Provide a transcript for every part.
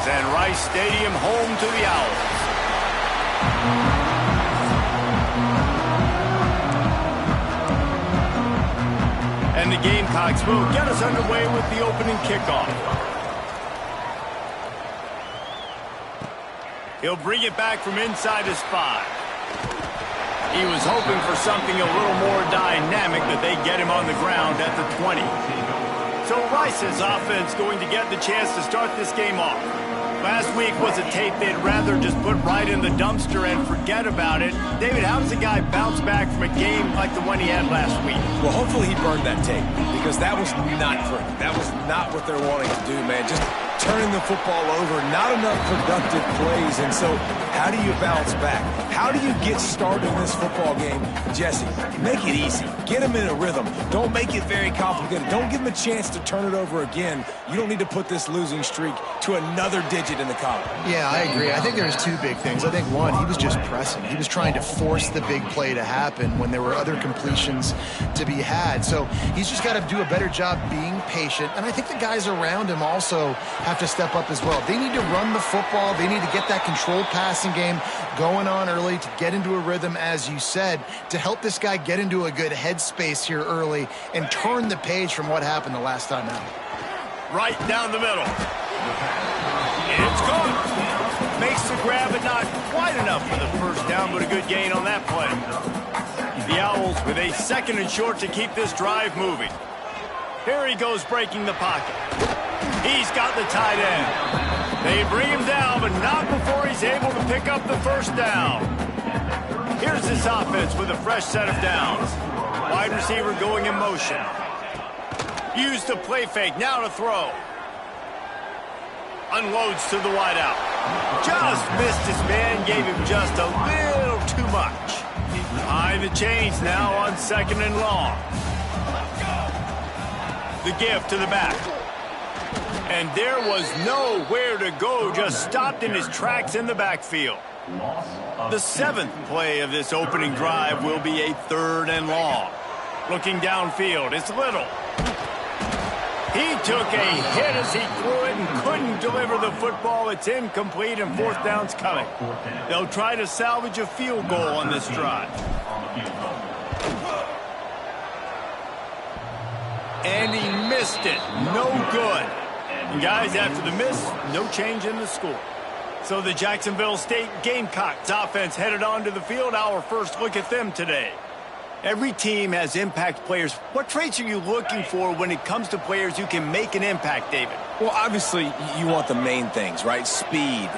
and Rice Stadium home to the Owls. And the Gamecocks will get us underway with the opening kickoff. He'll bring it back from inside his 5. He was hoping for something a little more dynamic, that they get him on the ground at the 20. So Rice's offense going to get the chance to start this game off. Last week was a tape they'd rather just put right in the dumpster and forget about it. David, how does a guy bounce back from a game like the one he had last week? Well, hopefully he burned that tape, because that was not pretty. That was not what they're wanting to do, man. Just turning the football over, not enough productive plays. And so how do you bounce back? How do you get started in this football game? Jesse, make it easy. Get him in a rhythm. Don't make it very complicated. Don't give him a chance to turn it over again. You don't need to put this losing streak to another digit in the column. Yeah, I agree. I think there's two big things. I think, one, he was just pressing. He was trying to force the big play to happen when there were other completions to be had. So he's just got to do a better job being patient. And I think the guys around him also have to step up as well. They need to run the football. They need to get that controlled passing game going on early to get into a rhythm, as you said, to help this guy get into a good headspace here early and turn the page from what happened the last time out. Right down the middle. It's gone. Makes the grab, but not quite enough for the first down, but a good gain on that play. The Owls with a 2nd and short to keep this drive moving. Here he goes, breaking the pocket. He's got the tight end. They bring him down, but not before he's able to pick up the first down. Here's this offense with a fresh set of downs. Wide receiver going in motion. Use the play fake, now to throw. Unloads to the wideout. Just missed his man, gave him just a little too much. Behind the chains now on 2nd and long. The give to the back. And there was nowhere to go, just stopped in his tracks in the backfield. The 7th play of this opening drive will be a 3rd and long. Looking downfield, it's Little. He took a hit as he threw it and couldn't deliver the football. It's incomplete, and 4th down's coming. They'll try to salvage a field goal on this drive. And he missed it. No good. And guys, after the miss, no change in the score. So the Jacksonville State Gamecocks offense headed onto the field. Our first look at them today. Every team has impact players. What traits are you looking for when it comes to players who can make an impact, David? Well, obviously, you want the main things, right? Speed,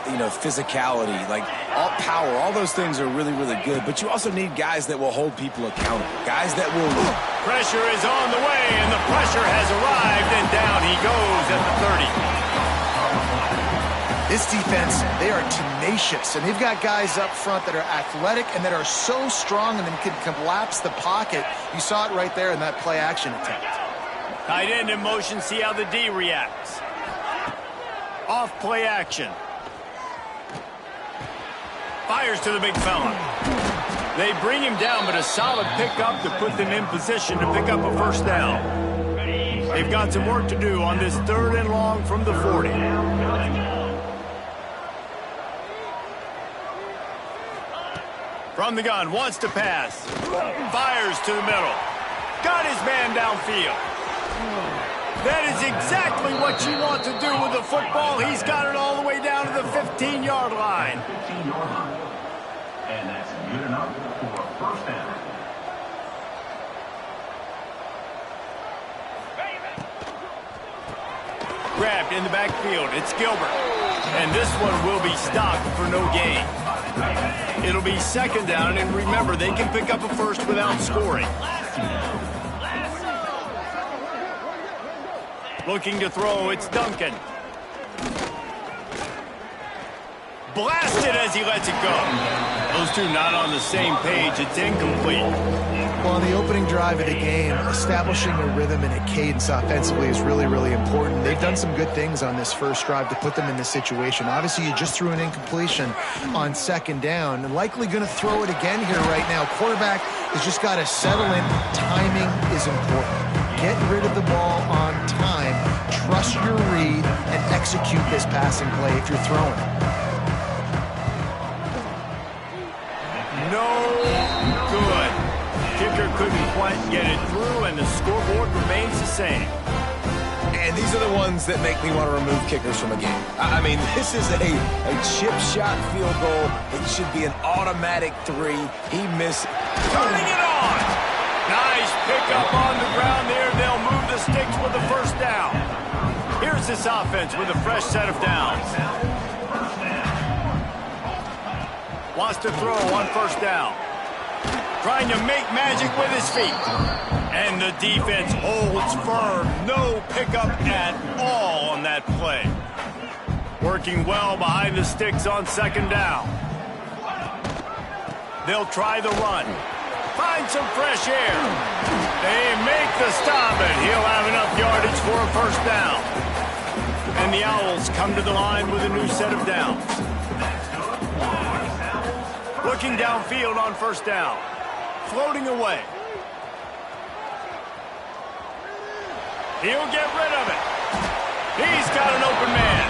physicality, like all power. All those things are really, really good. But you also need guys that will hold people accountable. Guys that will... Pressure is on the way, and the pressure has arrived, and down he goes at the 30. This defense, they are tenacious, and they've got guys up front that are athletic and that are so strong and then can collapse the pocket. You saw it right there in that play-action attempt. Tight end in motion, see how the D reacts. Off play action. Fires to the big fella. They bring him down, but a solid pickup to put them in position to pick up a first down. They've got some work to do on this 3rd and long from the 40. From the gun, wants to pass. Fires to the middle. Got his man downfield. That is exactly what you want to do with the football. He's got it all the way down to the 15-yard line. And that's good enough for a first down. Grabbed in the backfield. It's Gilbert. And this one will be stopped for no gain. It'll be 2nd down, and remember, they can pick up a first without scoring. Looking to throw, it's Duncan. Blasted as he lets it go. Those two not on the same page. It's incomplete. Well, on the opening drive of the game, establishing a rhythm and a cadence offensively is really, really important. They've done some good things on this first drive to put them in this situation. Obviously, you just threw an incompletion on 2nd down, and likely going to throw it again here right now. Quarterback has just got to settle in. Timing is important. Get rid of the ball on time. Trust your read and execute this passing play if you're throwing it. No good. Kicker couldn't quite get it through, and the scoreboard remains the same. And these are the ones that make me want to remove kickers from a game. I mean, this is a chip shot field goal. It should be an automatic 3. He missed. Turning it on. Nice pickup on the ground there. They'll move the sticks with the first down. Here's this offense with a fresh set of downs. Wants to throw on first down. Trying to make magic with his feet. And the defense holds firm. No pickup at all on that play. Working well behind the sticks on second down. They'll try the run. Find some fresh air. They make the stop, and he'll have enough yardage for a first down. And the Owls come to the line with a new set of downs. Looking downfield on first down. Floating away. He'll get rid of it. He's got an open man.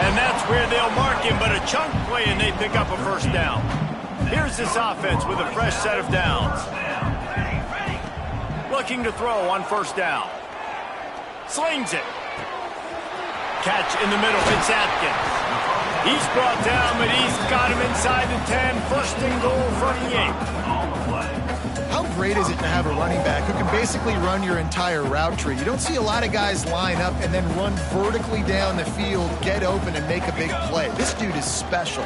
And that's where they'll mark him, but a chunk play and they pick up a first down. Here's this offense with a fresh set of downs. Looking to throw on first down. Slings it. Catch in the middle. It's Atkins. He's brought down, but he's got him inside the 10. First and goal from the 8. How great is it to have a running back who can basically run your entire route tree? You don't see a lot of guys line up and then run vertically down the field, get open, and make a big play. This dude is special.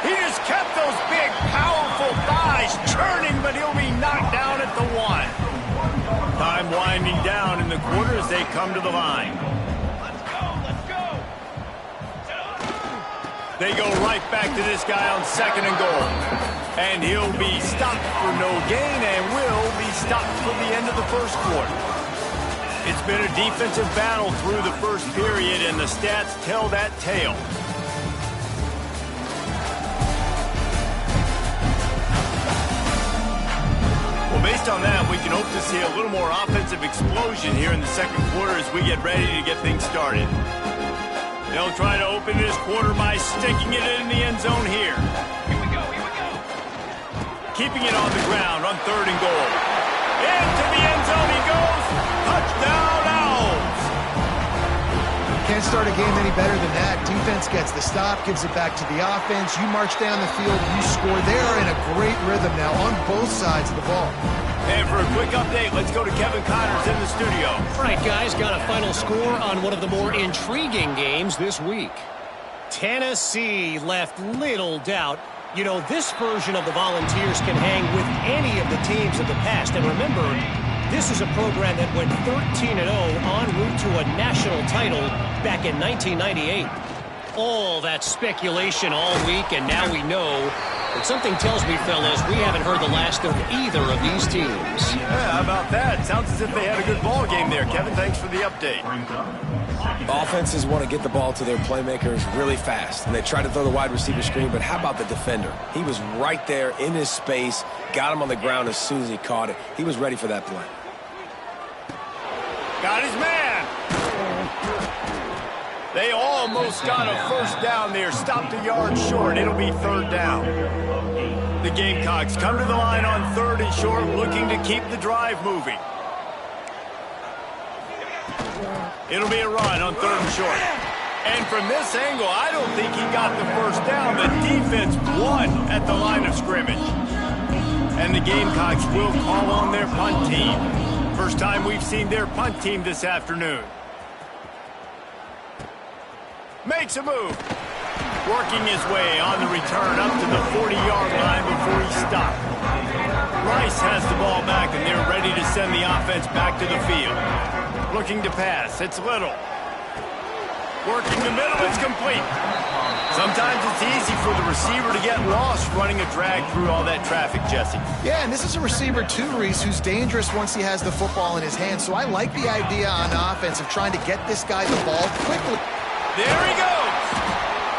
He just kept those big, powerful thighs churning, but he'll be knocked down at the 1. Time winding down in the quarter as they come to the line. They go right back to this guy on second and goal. And he'll be stopped for no gain and will be stopped for the end of the first quarter. It's been a defensive battle through the first period, and the stats tell that tale. Well, based on that, we can hope to see a little more offensive explosion here in the second quarter as we get ready to get things started. They'll try to open this quarter by sticking it in the end zone here. Keeping it on the ground on third and goal. Into the end zone he goes. Touchdown, Owls. Can't start a game any better than that. Defense gets the stop, gives it back to the offense. You march down the field, you score. They are in a great rhythm now on both sides of the ball. And for a quick update, let's go to Kevin Connors in the studio. All right, guys, got a final score on one of the more intriguing games this week. Tennessee left little doubt. You know, this version of the Volunteers can hang with any of the teams of the past. And remember, this is a program that went 13-0 en route to a national title back in 1998. All that speculation all week, and now we know. But something tells me, fellas, we haven't heard the last of either of these teams. Yeah, how about that? Sounds as if they had a good ball game there. Kevin, thanks for the update. Offenses want to get the ball to their playmakers really fast, and they try to throw the wide receiver screen, but how about the defender? He was right there in his space, got him on the ground as soon as he caught it. He was ready for that play. Got his man. They almost got a first down there, stopped a yard short. It'll be third down. The Gamecocks come to the line on third and short, looking to keep the drive moving. It'll be a run on third and short. And from this angle, I don't think he got the first down. The defense won at the line of scrimmage. And the Gamecocks will call on their punt team. First time we've seen their punt team this afternoon. Makes a move. Working his way on the return up to the 40-yard line before he stopped. Rice has the ball back, and they're ready to send the offense back to the field. Looking to pass. It's Little. Working the middle. It's complete. Sometimes it's easy for the receiver to get lost running a drag through all that traffic, Jesse. Yeah, and this is a receiver too, Reese, who's dangerous once he has the football in his hands. So I like the idea on offense of trying to get this guy the ball quickly. There he goes.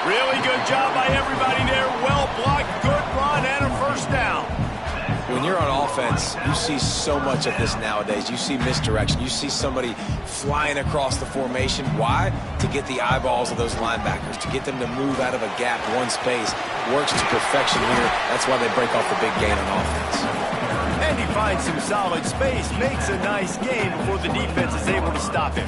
Really good job by everybody there. Well blocked, good run, and a first down. when you're on offense, you see so much of this nowadays. You see misdirection. You see somebody flying across the formation. Why? To get the eyeballs of those linebackers, to get them to move out of a gap, one space. Works to perfection here. That's why they break off the big gain on offense. And he finds some solid space, makes a nice gain before the defense is able to stop him.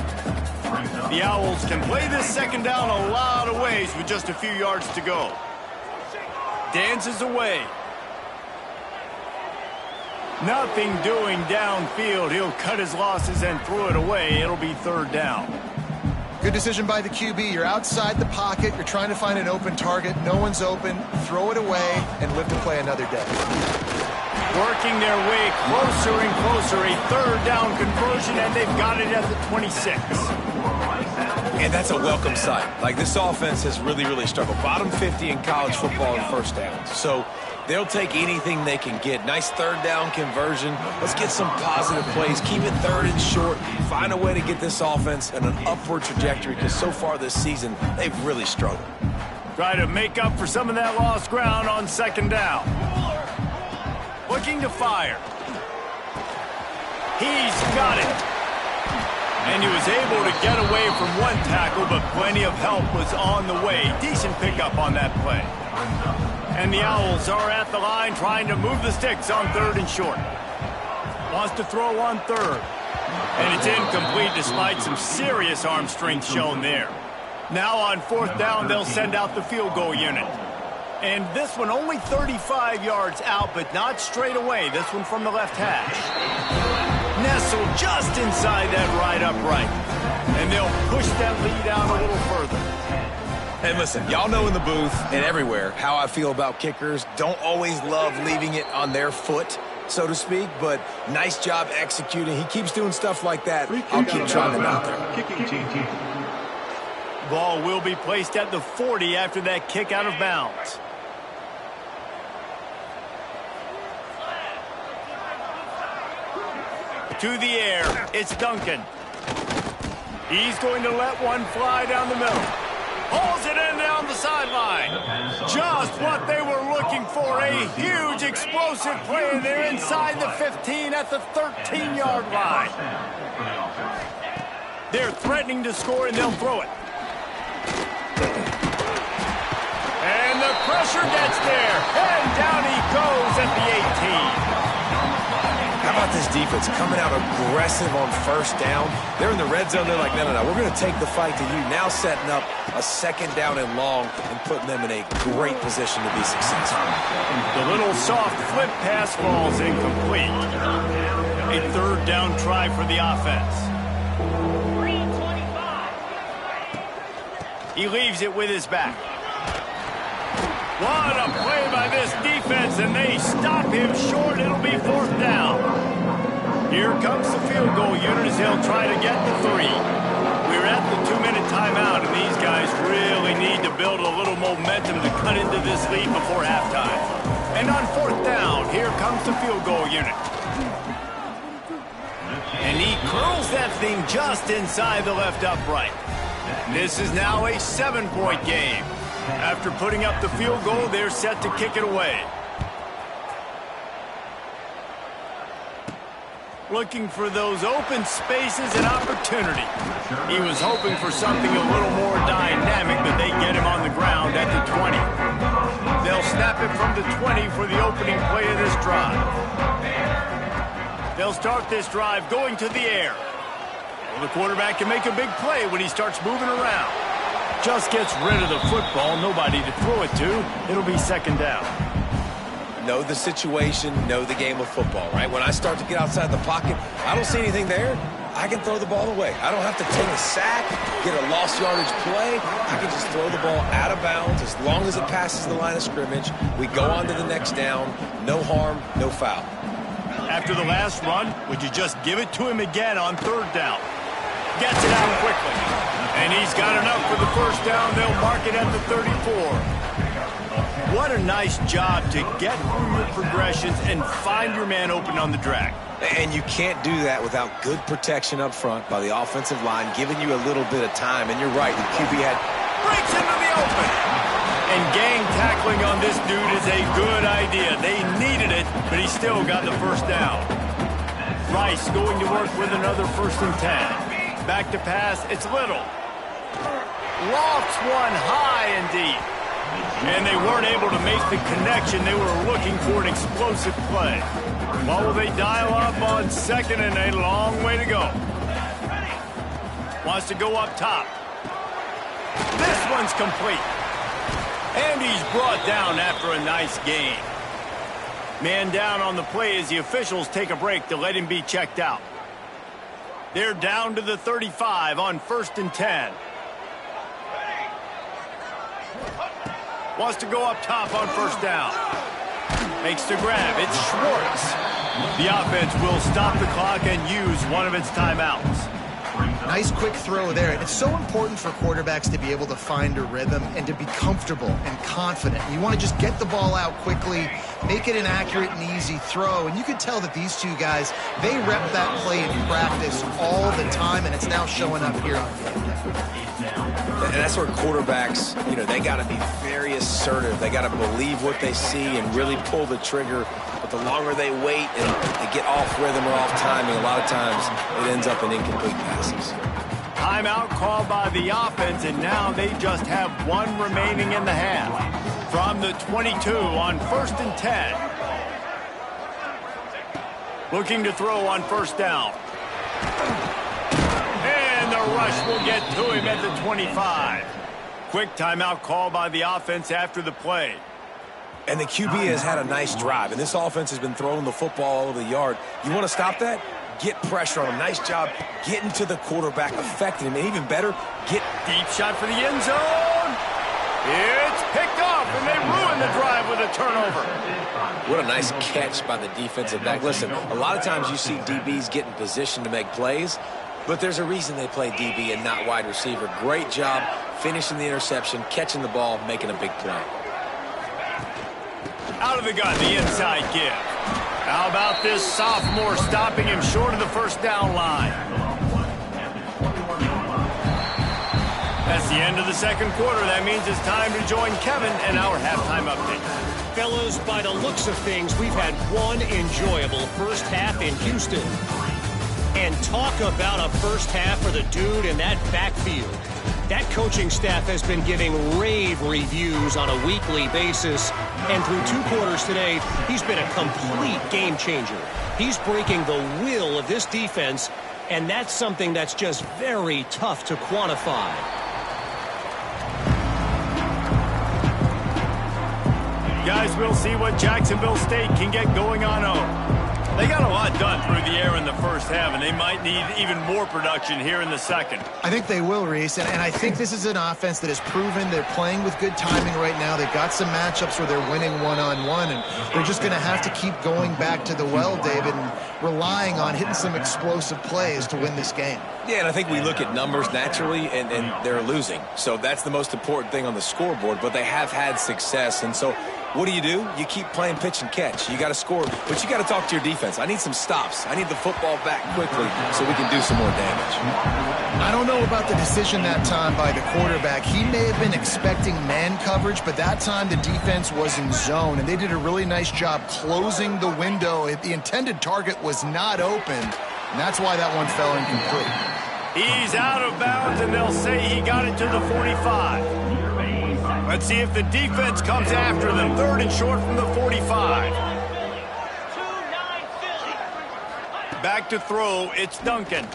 The Owls can play this second down a lot of ways with just a few yards to go. Dances away. Nothing doing downfield. He'll cut his losses and throw it away. It'll be third down. Good decision by the QB. You're outside the pocket. You're trying to find an open target. No one's open. Throw it away and live to play another day. Working their way closer and closer. A third down conversion, and they've got it at the 26. And that's a welcome sight. Like, this offense has really, really struggled. Bottom 50 in college football in first downs. So they'll take anything they can get. Nice third down conversion. Let's get some positive plays. Keep it third and short. Find a way to get this offense in an upward trajectory, because so far this season, they've really struggled. Try to make up for some of that lost ground on second down. Looking to fire. He's got it. And he was able to get away from one tackle, but plenty of help was on the way. Decent pickup on that play. And the Owls are at the line trying to move the sticks on third and short. Wants to throw on third. And it's incomplete despite some serious arm strength shown there. Now on fourth down, they'll send out the field goal unit. And this one only 35 yards out, but not straight away. This one from the left hash. Nestled just inside that right upright. And they'll push that lead out a little further. And listen, y'all know in the booth and everywhere how I feel about kickers. Don't always love leaving it on their foot, so to speak, but nice job executing. He keeps doing stuff like that. I'll keep trying him out there. Kicking team. Ball will be placed at the 40 after that kick out of bounds. To the air, it's Duncan. He's going to let one fly down the middle. Pulls it in down the sideline. Just what they were looking for. A huge explosive play. They're inside the 15 at the 13-yard line. They're threatening to score, and they'll throw it. And the pressure gets there. And down he goes at the 18. How about this defense coming out aggressive on first down? They're in the red zone. They're like, no, we're going to take the fight to you. Now setting up a second down and long and putting them in a great position to be successful. The little soft flip pass falls incomplete. A third down try for the offense. He leaves it with his back. What a play by this defense, and they stop him short. It'll be fourth down. Here comes the field goal unit as they'll try to get the 3. We're at the 2-minute timeout, and these guys really need to build a little momentum to cut into this lead before halftime. And on fourth down, here comes the field goal unit. And he curls that thing just inside the left upright. This is now a 7-point game. After putting up the field goal, they're set to kick it away. Looking for those open spaces and opportunity. He was hoping for something a little more dynamic, but they get him on the ground at the 20. They'll snap it from the 20 for the opening play of this drive. They'll start this drive going to the air. Well, the quarterback can make a big play when he starts moving around. Just gets rid of the football, nobody to throw it to. It'll be second down. Know the situation, know the game of football, right? When I start to get outside the pocket, I don't see anything there. I can throw the ball away. I don't have to take a sack, get a lost yardage play. I can just throw the ball out of bounds as long as it passes the line of scrimmage. We go on to the next down. No harm, no foul. After the last run, would you just give it to him again on third down? Gets it out quickly. And he's got enough for the first down. They'll mark it at the 34. What a nice job to get through your progressions and find your man open on the drag. And you can't do that without good protection up front by the offensive line, giving you a little bit of time. And you're right, the QB had... breaks into the open. And gang tackling on this dude is a good idea. They needed it, but he still got the first down. Rice going to work with another 1st and 10. Back to pass, it's Little. Lofts one high and deep. And they weren't able to make the connection. They were looking for an explosive play. What will they dial up on 2nd and a long way to go? Wants to go up top. This one's complete. And he's brought down after a nice gain. Man down on the play as the officials take a break to let him be checked out. They're down to the 35 on 1st and 10. Wants to go up top on 1st down. Makes the grab. It's Schwartz. The offense will stop the clock and use one of its timeouts. Nice quick throw there. It's so important for quarterbacks to be able to find a rhythm and to be comfortable and confident. You want to just get the ball out quickly, make it an accurate and easy throw. And you can tell that these two guys, they rep that play in practice all the time, and it's now showing up here on game day. And that's where quarterbacks, they got to be very assertive. They got to believe what they see and really pull the trigger. But the longer they wait and they get off rhythm or off timing, a lot of times it ends up in incomplete passes. Timeout called by the offense, and now they just have one remaining in the half. From the 22 on 1st and 10. Looking to throw on 1st down. And the rush will get to him at the 25. Quick timeout called by the offense after the play. And the QB has had a nice drive, and this offense has been throwing the football all over the yard. You want to stop that? Get pressure on him. Nice job getting to the quarterback, affecting him, and even better, get deep shot for the end zone. It's picked off, and they ruin the drive with a turnover. What a nice catch by the defensive back. Listen, a lot of times you see DBs get in position to make plays, but there's a reason they play DB and not wide receiver. Great job finishing the interception, catching the ball, making a big play. Out of the gun, the inside give. How about this sophomore stopping him short of the 1st down line? That's the end of the 2nd quarter. That means it's time to join Kevin and our halftime update. Fellas, by the looks of things, we've had one enjoyable first half in Houston. And talk about a first half for the dude in that backfield. That coaching staff has been giving rave reviews on a weekly basis. And through 2 quarters today, he's been a complete game changer. He's breaking the will of this defense, and that's something that's just very tough to quantify. Guys, we'll see what Jacksonville State can get going on home. They got a lot done through the air in the first half, and they might need even more production here in the second. I think they will, Reese, and I think this is an offense that has proven they're playing with good timing right now. They've got some matchups where they're winning one-on-one, and they're just going to have to keep going back to the well, David, and relying on hitting some explosive plays to win this game. Yeah, and I think we look at numbers naturally, and they're losing. So that's the most important thing on the scoreboard, but they have had success. And so what do? You keep playing pitch and catch. You got to score, but you got to talk to your defense. I need some stops. I need the football back quickly so we can do some more damage. I don't know about the decision that time by the quarterback. He may have been expecting man coverage, but that time the defense was in zone, and they did a really nice job closing the window. The intended target was not open, and that's why that one fell incomplete. He's out of bounds, and they'll say he got it to the 45. Let's see if the defense comes after them. 3rd and short from the 45. Back to throw, it's Duncan.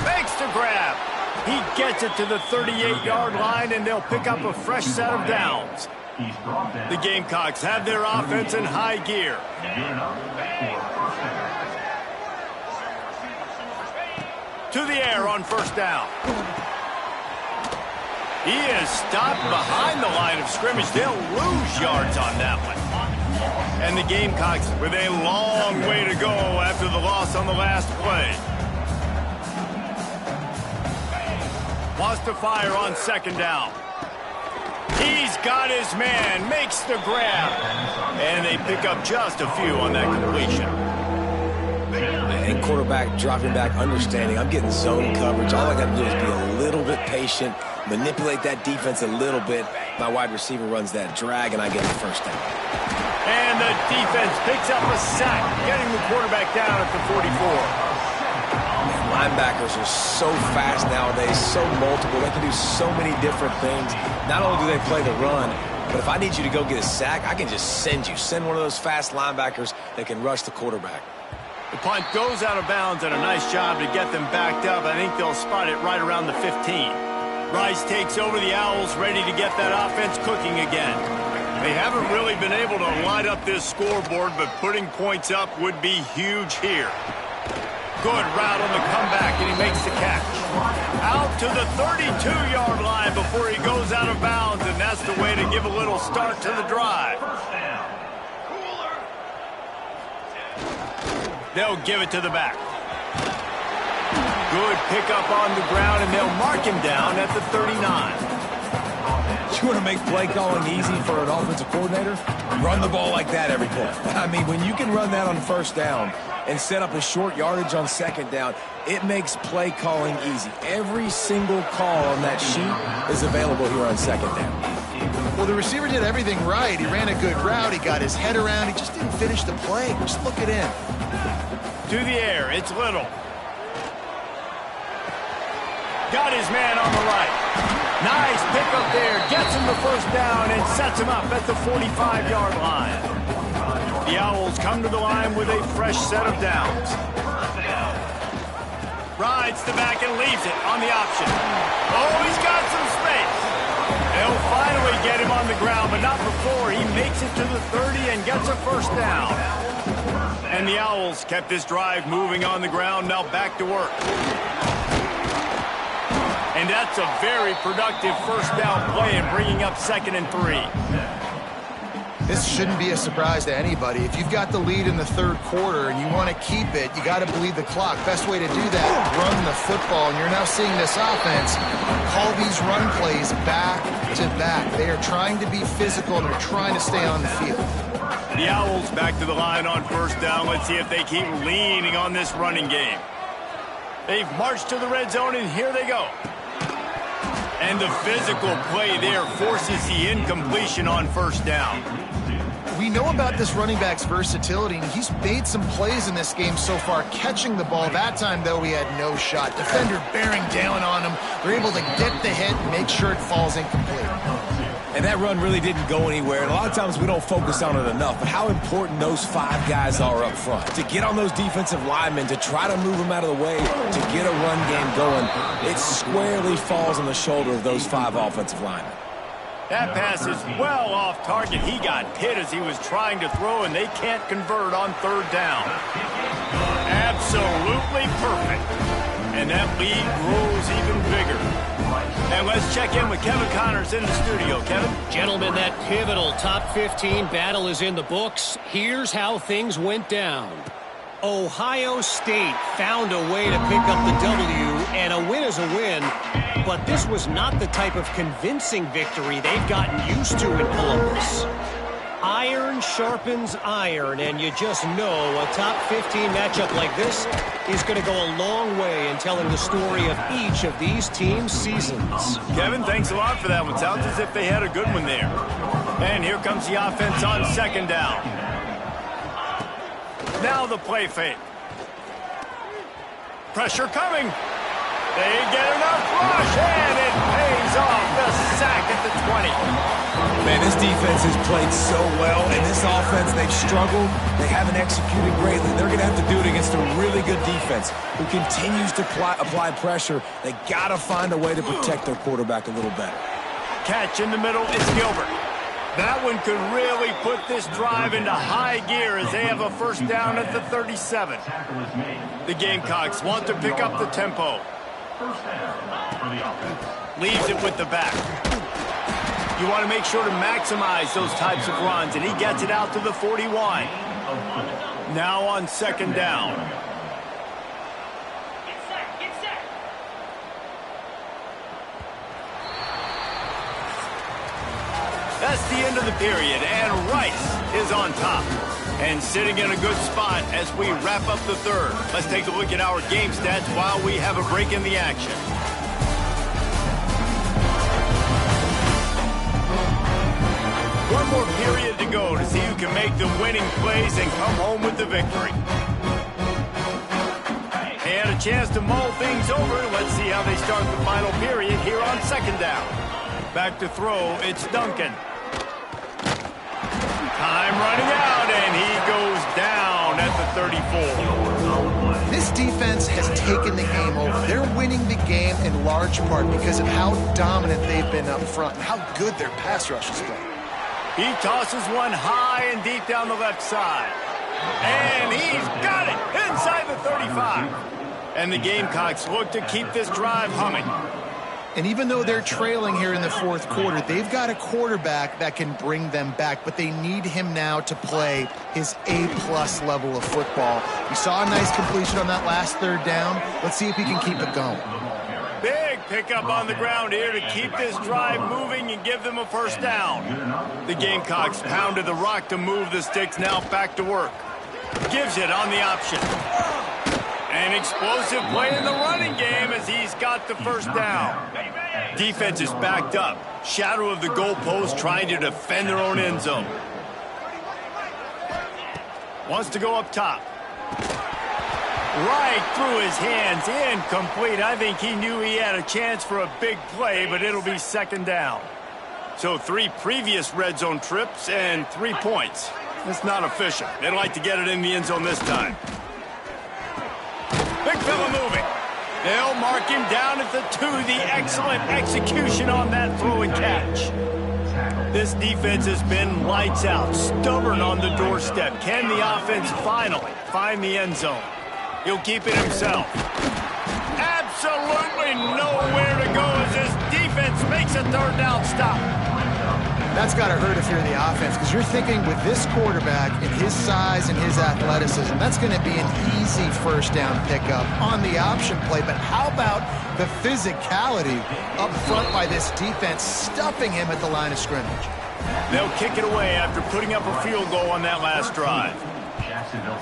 Makes the grab. He gets it to the 38-yard line, and they'll pick up a fresh set of downs. The Gamecocks have their offense in high gear. To the air on 1st down. He is stopped behind the line of scrimmage. They'll lose yards on that one. And the Gamecocks with a long way to go after the loss on the last play. Wants to fire on 2nd down. He's got his man, makes the grab. And they pick up just a few on that completion. And quarterback dropping back, understanding I'm getting zone coverage. All I got to do is be a little bit patient, manipulate that defense a little bit. My wide receiver runs that drag, and I get the first down. And the defense picks up a sack, getting the quarterback down at the 44. Man, linebackers are so fast nowadays, so multiple. They can do so many different things. Not only do they play the run, but if I need you to go get a sack, I can just send you. Send one of those fast linebackers that can rush the quarterback. The punt goes out of bounds, and a nice job to get them backed up. I think they'll spot it right around the 15. Rice takes over the Owls, ready to get that offense cooking again. They haven't really been able to light up this scoreboard, but putting points up would be huge here. Good route on the comeback, and he makes the catch. Out to the 32-yard line before he goes out of bounds, and that's the way to give a little start to the drive. They'll give it to the back. Good pickup on the ground, and they'll mark him down at the 39. You want to make play calling easy for an offensive coordinator? Run the ball like that every play. I mean, when you can run that on first down and set up a short yardage on second down, it makes play calling easy. Every single call on that sheet is available here on second down. Well, the receiver did everything right. He ran a good route. He got his head around. He just didn't finish the play. Just look it in. To the air, it's Little. Got his man on the right. Nice pickup there. Gets him the first down and sets him up at the 45-yard line. The Owls come to the line with a fresh set of downs. Rides the back and leaves it on the option. Oh, he's got some space. They'll finally get him on the ground, but not before he makes it to the 30 and gets a first down. And the Owls kept this drive moving on the ground, now back to work. And that's a very productive first down play and bringing up 2nd and 3. This shouldn't be a surprise to anybody. If you've got the lead in the third quarter and you want to keep it, you got to bleed the clock. Best way to do that, run the football. And you're now seeing this offense call these run plays back to back. They are trying to be physical and they're trying to stay on the field. The Owls back to the line on first down. Let's see if they keep leaning on this running game. They've marched to the red zone, and here they go. And the physical play there forces the incompletion on first down. We know about this running back's versatility, and he's made some plays in this game so far, catching the ball. That time, though, he had no shot. Defender bearing down on him. They're able to get the hit and make sure it falls incomplete. And that run really didn't go anywhere. And a lot of times we don't focus on it enough, but how important those 5 guys are up front. To get on those defensive linemen, to try to move them out of the way, to get a run game going, it squarely falls on the shoulder of those 5 offensive linemen. That pass is well off target. He got hit as he was trying to throw, and they can't convert on third down. Absolutely perfect. And that lead grows even bigger. And let's check in with Kevin Connors in the studio. Kevin? Gentlemen, that pivotal top 15 battle is in the books. Here's how things went down. Ohio State found a way to pick up the W, and a win is a win, but this was not the type of convincing victory they've gotten used to in Columbus. Iron sharpens iron, and you just know a top 15 matchup like this is going to go a long way in telling the story of each of these teams' seasons. Kevin, thanks a lot for that one. Sounds as if they had a good one there. And here comes the offense on second down. Now the play fake. Pressure coming. They get enough rush, and it pays off. The sack at the 20. Man, this defense has played so well, and this offense, they've struggled. They haven't executed greatly. They're going to have to do it against a really good defense who continues to apply pressure. They got to find a way to protect their quarterback a little better. Catch in the middle, it's Gilbert. That one could really put this drive into high gear as they have a first down at the 37. The Gamecocks want to pick up the tempo. Leaves it with the back. You want to make sure to maximize those types of runs, and he gets it out to the 41. Now on second down. That's the end of the period, and Rice is on top. And sitting in a good spot as we wrap up the third. Let's take a look at our game stats while we have a break in the action. make the winning plays and come home with the victory. They had a chance to mull things over. Let's see how they start the final period here on second down. Back to throw, it's Duncan. Time running out, and he goes down at the 34. This defense has taken the game over. They're winning the game in large part because of how dominant they've been up front and how good their pass rush has been. He tosses one high and deep down the left side. And he's got it inside the 35. And the Gamecocks look to keep this drive humming. And even though they're trailing here in the fourth quarter, they've got a quarterback that can bring them back, but they need him now to play his A-plus level of football. We saw a nice completion on that last third down. Let's see if he can keep it going. Big pickup on the ground here to keep this drive moving and give them a first down. The Gamecocks pounded the rock to move the sticks, now back to work. Gives it on the option. An explosive play in the running game as he's got the first down. Defense is backed up. Shadow of the goalpost trying to defend their own end zone. Wants to go up top. Right through his hands, incomplete. I think he knew he had a chance for a big play, but it'll be second down. So 3 previous red zone trips and 3 points. That's not efficient. They'd like to get it in the end zone this time. Big fella moving. They'll mark him down at the 2. The excellent execution on that throw and catch. This defense has been lights out, stubborn on the doorstep. Can the offense finally find the end zone? He'll keep it himself. Absolutely nowhere to go as this defense makes a third down stop. That's got to hurt if you're the offense, because you're thinking with this quarterback and his size and his athleticism, that's going to be an easy first down pickup on the option play. But how about the physicality up front by this defense, stuffing him at the line of scrimmage? They'll kick it away after putting up a field goal on that last drive.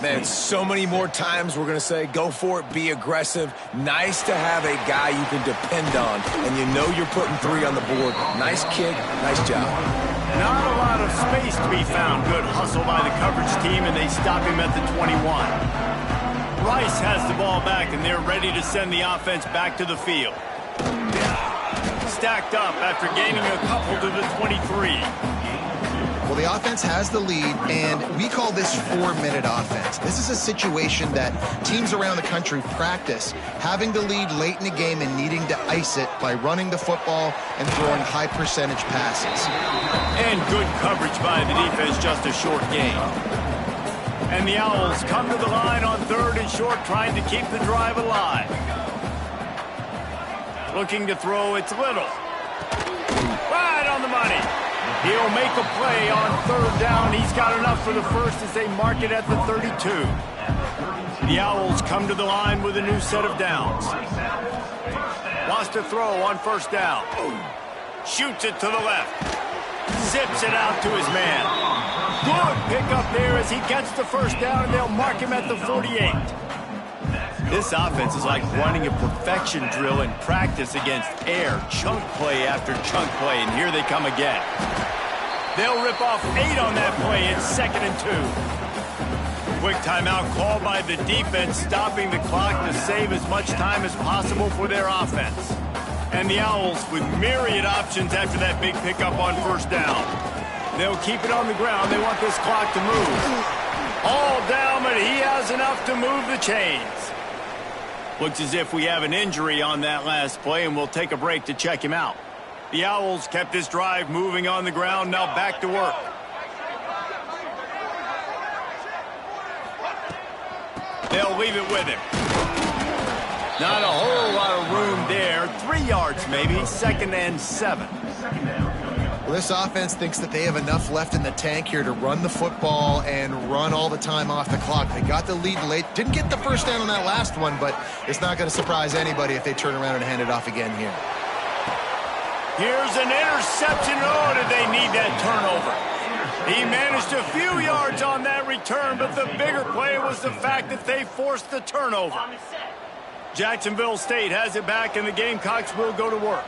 Man, so many more times we're going to say, go for it, be aggressive. Nice to have a guy you can depend on, and you know you're putting 3 on the board. Nice kick, nice job. Not a lot of space to be found. Good hustle by the coverage team, and they stop him at the 21. Rice has the ball back, and they're ready to send the offense back to the field. Stacked up after gaining a couple to the 23. Well, the offense has the lead, and we call this 4-minute offense. This is a situation that teams around the country practice, having the lead late in the game and needing to ice it by running the football and throwing high-percentage passes. And good coverage by the defense, just a short gain. And the Owls come to the line on 3rd and short, trying to keep the drive alive. Looking to throw, it's Little. Right on the money. He'll make a play on 3rd down. He's got enough for the first as they mark it at the 32. The Owls come to the line with a new set of downs. Wants to throw on 1st down. Shoots it to the left. Zips it out to his man. Good pickup there as he gets the 1st down, and they'll mark him at the 48. This offense is like running a perfection drill in practice against air. Chunk play after chunk play, and here they come again. They'll rip off 8 on that play. It's 2nd and 2. Quick timeout called by the defense, stopping the clock to save as much time as possible for their offense. And the Owls with myriad options after that big pickup on 1st down. They'll keep it on the ground. They want this clock to move. All down, but he has enough to move the chains. Looks as if we have an injury on that last play, and we'll take a break to check him out. The Owls kept this drive moving on the ground, now back to work. They'll leave it with him. Not a whole lot of room there. 3 yards maybe, 2nd and 7. Well, this offense thinks that they have enough left in the tank here to run the football and run all the time off the clock. They got the lead late. Didn't get the 1st down on that last one, but it's not going to surprise anybody if they turn around and hand it off again here. Here's an interception. Oh, did they need that turnover? He managed a few yards on that return, but the bigger play was the fact that they forced the turnover. Jacksonville State has it back, and the Gamecocks will go to work.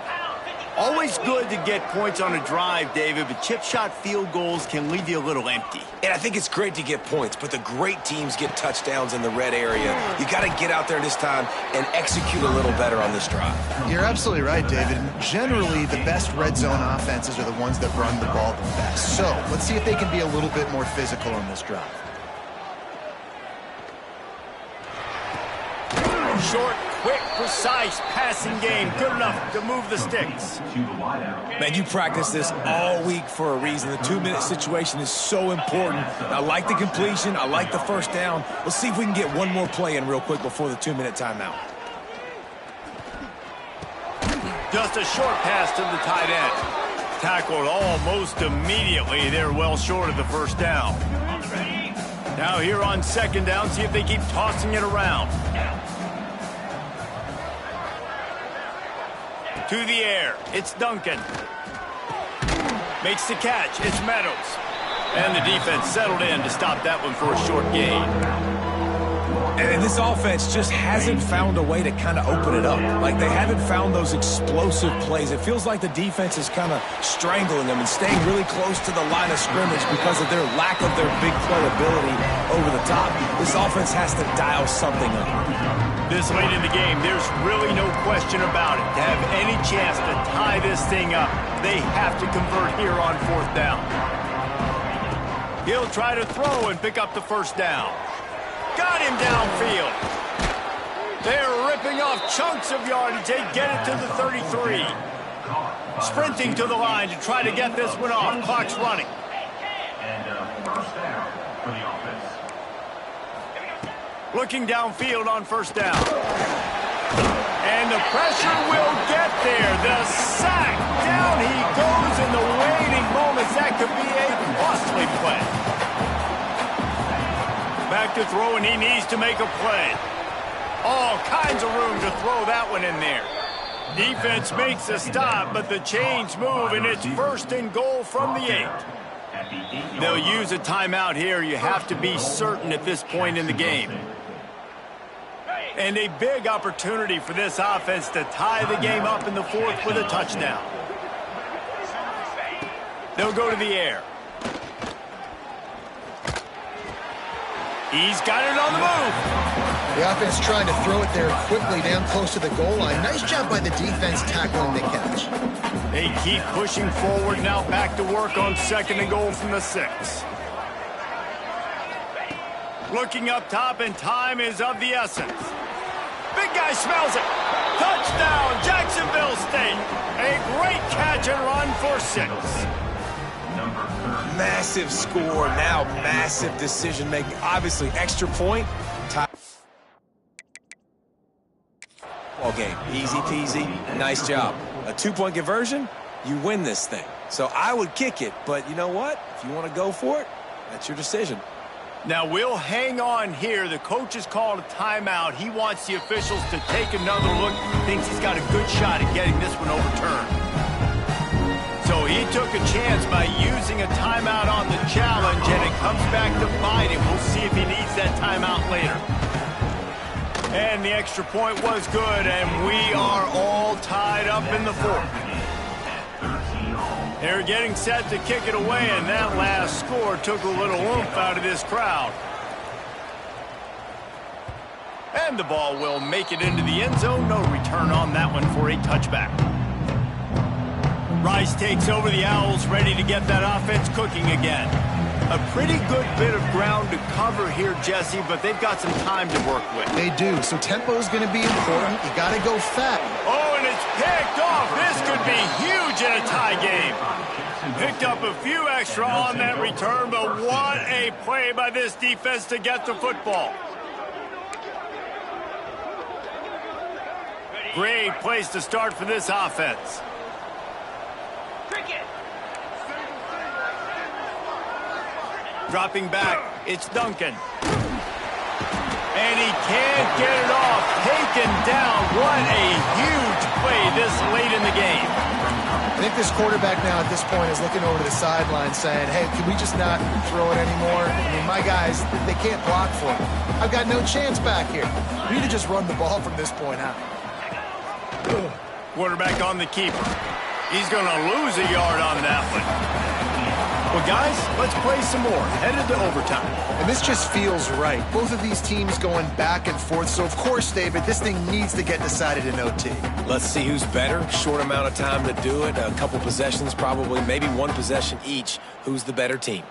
Always good to get points on a drive, David, but chip shot field goals can leave you a little empty. And I think it's great to get points, but the great teams get touchdowns in the red area. You got to get out there this time and execute a little better on this drive. You're absolutely right, David. Generally, the best red zone offenses are the ones that run the ball the best. So let's see if they can be a little bit more physical on this drive. Short, quick, precise passing game. Good enough to move the sticks. Man, you practice this all week for a reason. The 2-minute situation is so important. I like the completion. I like the first down. Let's see if we can get one more play in real quick before the 2-minute timeout. Just a short pass to the tight end. Tackled almost immediately. They're well short of the first down. Now here on second down, see if they keep tossing it around. To the air, it's Duncan. Makes the catch, it's Meadows. And the defense settled in to stop that one for a short gain. And this offense just hasn't found a way to kind of open it up. Like, they haven't found those explosive plays. It feels like the defense is kind of strangling them and staying really close to the line of scrimmage because of their lack of their big play ability over the top. This offense has to dial something up. This late in the game, there's really no question about it. To have any chance to tie this thing up, they have to convert here on fourth down. He'll try to throw and pick up the first down. Got him downfield. They're ripping off chunks of yardage. They get it to the 33. Sprinting to the line to try to get this one off. Clock's running. And first down for the offense. Looking downfield on first down. And the pressure will get there. The sack. Down he goes in the waiting moments. That could be a costly play. Back to throw, and he needs to make a play. All kinds of room to throw that one in there. Defense makes a stop, but the chains move, and it's first and goal from the 8. They'll use a timeout here. You have to be certain at this point in the game. And a big opportunity for this offense to tie the game up in the fourth with a touchdown. They'll go to the air. He's got it on the move. The offense trying to throw it there quickly down close to the goal line. Nice job by the defense tackling the catch. They keep pushing forward, now back to work on second and goal from the 6. Looking up top, and time is of the essence. Big guy smells it. Touchdown, Jacksonville State. A great catch and run for 6. Massive score, now massive decision-making. Obviously, extra point. Ball game, easy peasy, nice job. A 2-point conversion, you win this thing. So I would kick it, but you know what? If you want to go for it, that's your decision. Now we'll hang on here. The coach has called a timeout. He wants the officials to take another look. Thinks he's got a good shot at getting this one overturned. So he took a chance by using a timeout on the challenge, and it comes back to bite him. We'll see if he needs that timeout later. And the extra point was good, and we are all tied up in the fourth. They're getting set to kick it away, and that last score took a little oomph out of this crowd. And the ball will make it into the end zone. No return on that one for a touchback. Rice takes over the Owls, ready to get that offense cooking again. A pretty good bit of ground to cover here, Jesse, but they've got some time to work with. They do, so tempo is going to be important. You got to go fast. Oh, and it's picked off. This could be huge in a tie game. Picked up a few extra on that return, but what a play by this defense to get the football. Great place to start for this offense. Dropping back, it's Duncan. And he can't get it off. Taken down. What a huge play this late in the game. I think this quarterback now at this point is looking over to the sideline saying, hey, can we just not throw it anymore? I mean, my guys, they can't block for me. I've got no chance back here. We need to just run the ball from this point out. Quarterback on the keeper. He's going to lose a yard on that one. Well, guys, let's play some more. Headed to overtime. And this just feels right. Both of these teams going back and forth. So, of course, David, this thing needs to get decided in OT. Let's see who's better. Short amount of time to do it. A couple possessions, probably, maybe one possession each. Who's the better team?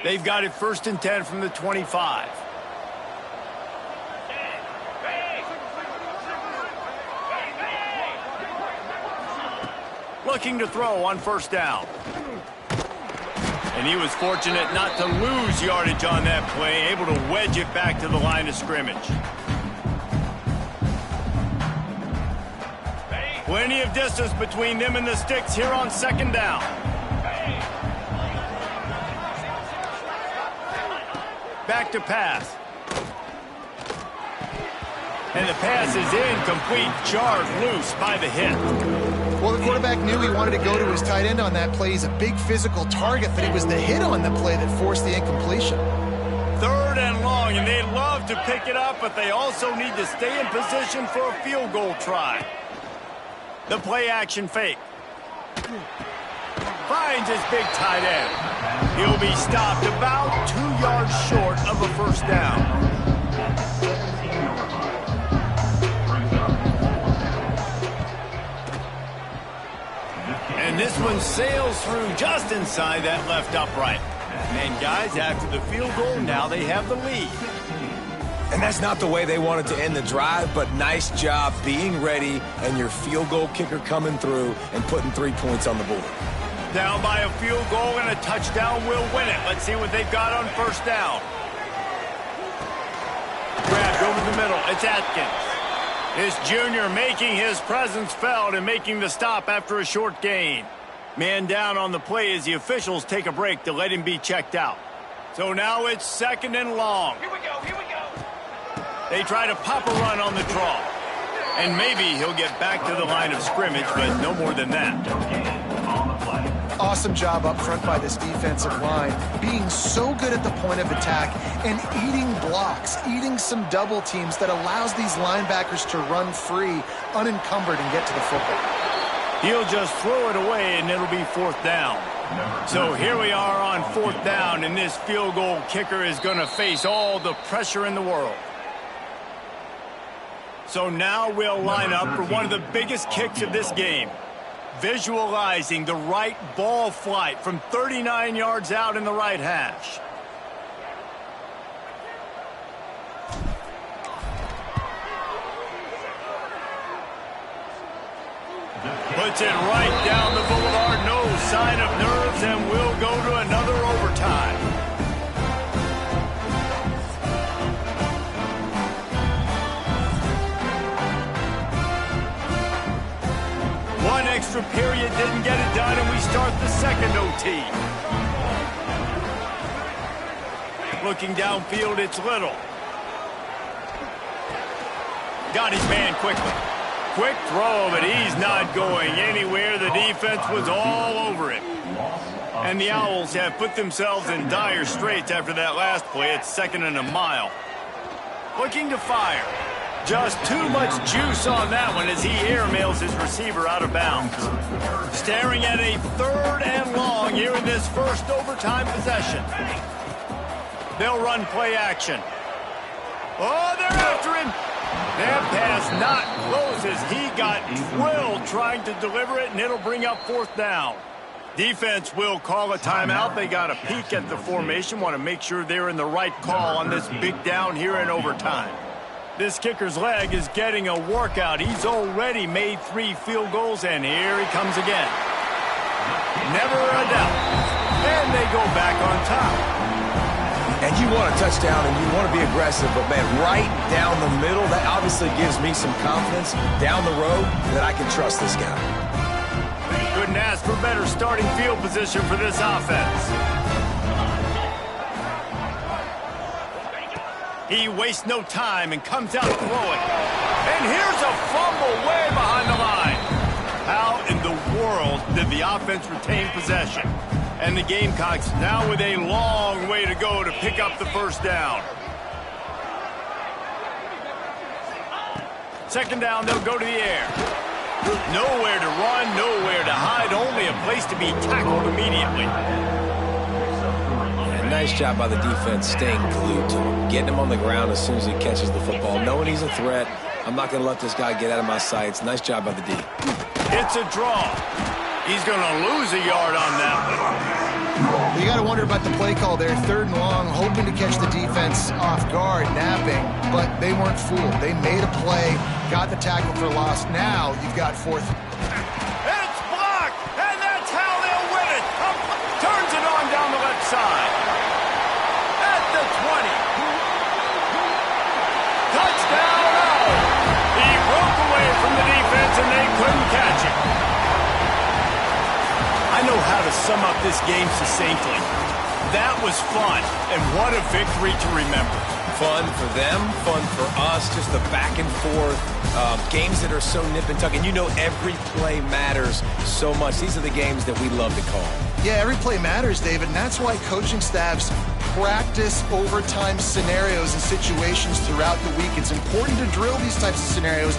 They've got it 1st and 10 from the 25. Looking to throw on 1st down. And he was fortunate not to lose yardage on that play, able to wedge it back to the line of scrimmage. Plenty of distance between them and the sticks here on 2nd down. Back to pass. And the pass is incomplete, jarred loose by the hit. Well, the quarterback knew he wanted to go to his tight end on that play. He's a big physical target, but it was the hit on the play that forced the incompletion. 3rd and long, and they'd love to pick it up, but they also need to stay in position for a field goal try. The play action fake. Finds his big tight end. He'll be stopped about 2 yards short of a 1st down. And this one sails through just inside that left upright. And guys, after the field goal, now they have the lead. And that's not the way they wanted to end the drive, but nice job being ready and your field goal kicker coming through and putting 3 points on the board. Down by a field goal and a touchdown will win it. Let's see what they've got on 1st down. Grabbed over the middle. It's Atkins. This junior making his presence felt and making the stop after a short gain. Man down on the play as the officials take a break to let him be checked out. So now it's 2nd and long. Here we go, here we go. They try to pop a run on the draw. And maybe he'll get back to the line of scrimmage, but no more than that. Awesome job up front by this defensive line, being so good at the point of attack and eating blocks, eating some double teams that allows these linebackers to run free, unencumbered, and get to the football. He'll just throw it away, and it'll be 4th down. So here we are on 4th down, and this field goal kicker is going to face all the pressure in the world. So now we'll line up for one of the biggest kicks of this game. Visualizing the right ball flight from 39 yards out in the right hash. Puts it right down the boulevard, no sign of nerves, and we'll go to another overtime. One extra period didn't get it done, and we start the 2nd OT. Looking downfield, it's Little. Got his man quickly. Quick throw, but he's not going anywhere. The defense was all over it. And the Owls have put themselves in dire straits after that last play. It's 2nd and a mile. Looking to fire. Just too much juice on that one as he airmails his receiver out of bounds. Staring at a 3rd and long here in this 1st overtime possession. They'll run play action. Oh, they're after him. That pass not close as he got drilled trying to deliver it, and it'll bring up 4th down. Defense will call a timeout. They got a peek at the formation, want to make sure they're in the right call on this big down here in overtime. This kicker's leg is getting a workout. He's already made 3 field goals, and here he comes again. Never a doubt. And they go back on top. And you want a touchdown and you want to be aggressive, but, man, right down the middle, that obviously gives me some confidence down the road that I can trust this guy. Couldn't ask for better starting field position for this offense. He wastes no time and comes out throwing. And here's a fumble way behind the line. How in the world did the offense retain possession? And the Gamecocks now with a long way to go to pick up the 1st down. second down, they'll go to the air. Nowhere to run, nowhere to hide, only a place to be tackled immediately. And nice job by the defense staying glued to him, getting him on the ground as soon as he catches the football, knowing he's a threat. I'm not going to let this guy get out of my sights. Nice job by the D. It's a draw. He's going to lose a yard on that one. You got to wonder about the play call there. 3rd and long, hoping to catch the defense off guard, napping, but they weren't fooled. They made a play, got the tackle for loss. Now you've got 4th. It's blocked, and that's how they'll win it. Turns it on down the left side. At the 20. Touchdown! He broke away from the defense, and they couldn't catch him. I know how to sum up this game succinctly. That was fun, and what a victory to remember. Fun for them, fun for us, just the back and forth, games that are so nip and tuck. And you know every play matters so much. These are the games that we love to call. Yeah, every play matters, David, and that's why coaching staffs practice overtime scenarios and situations throughout the week. It's important to drill these types of scenarios.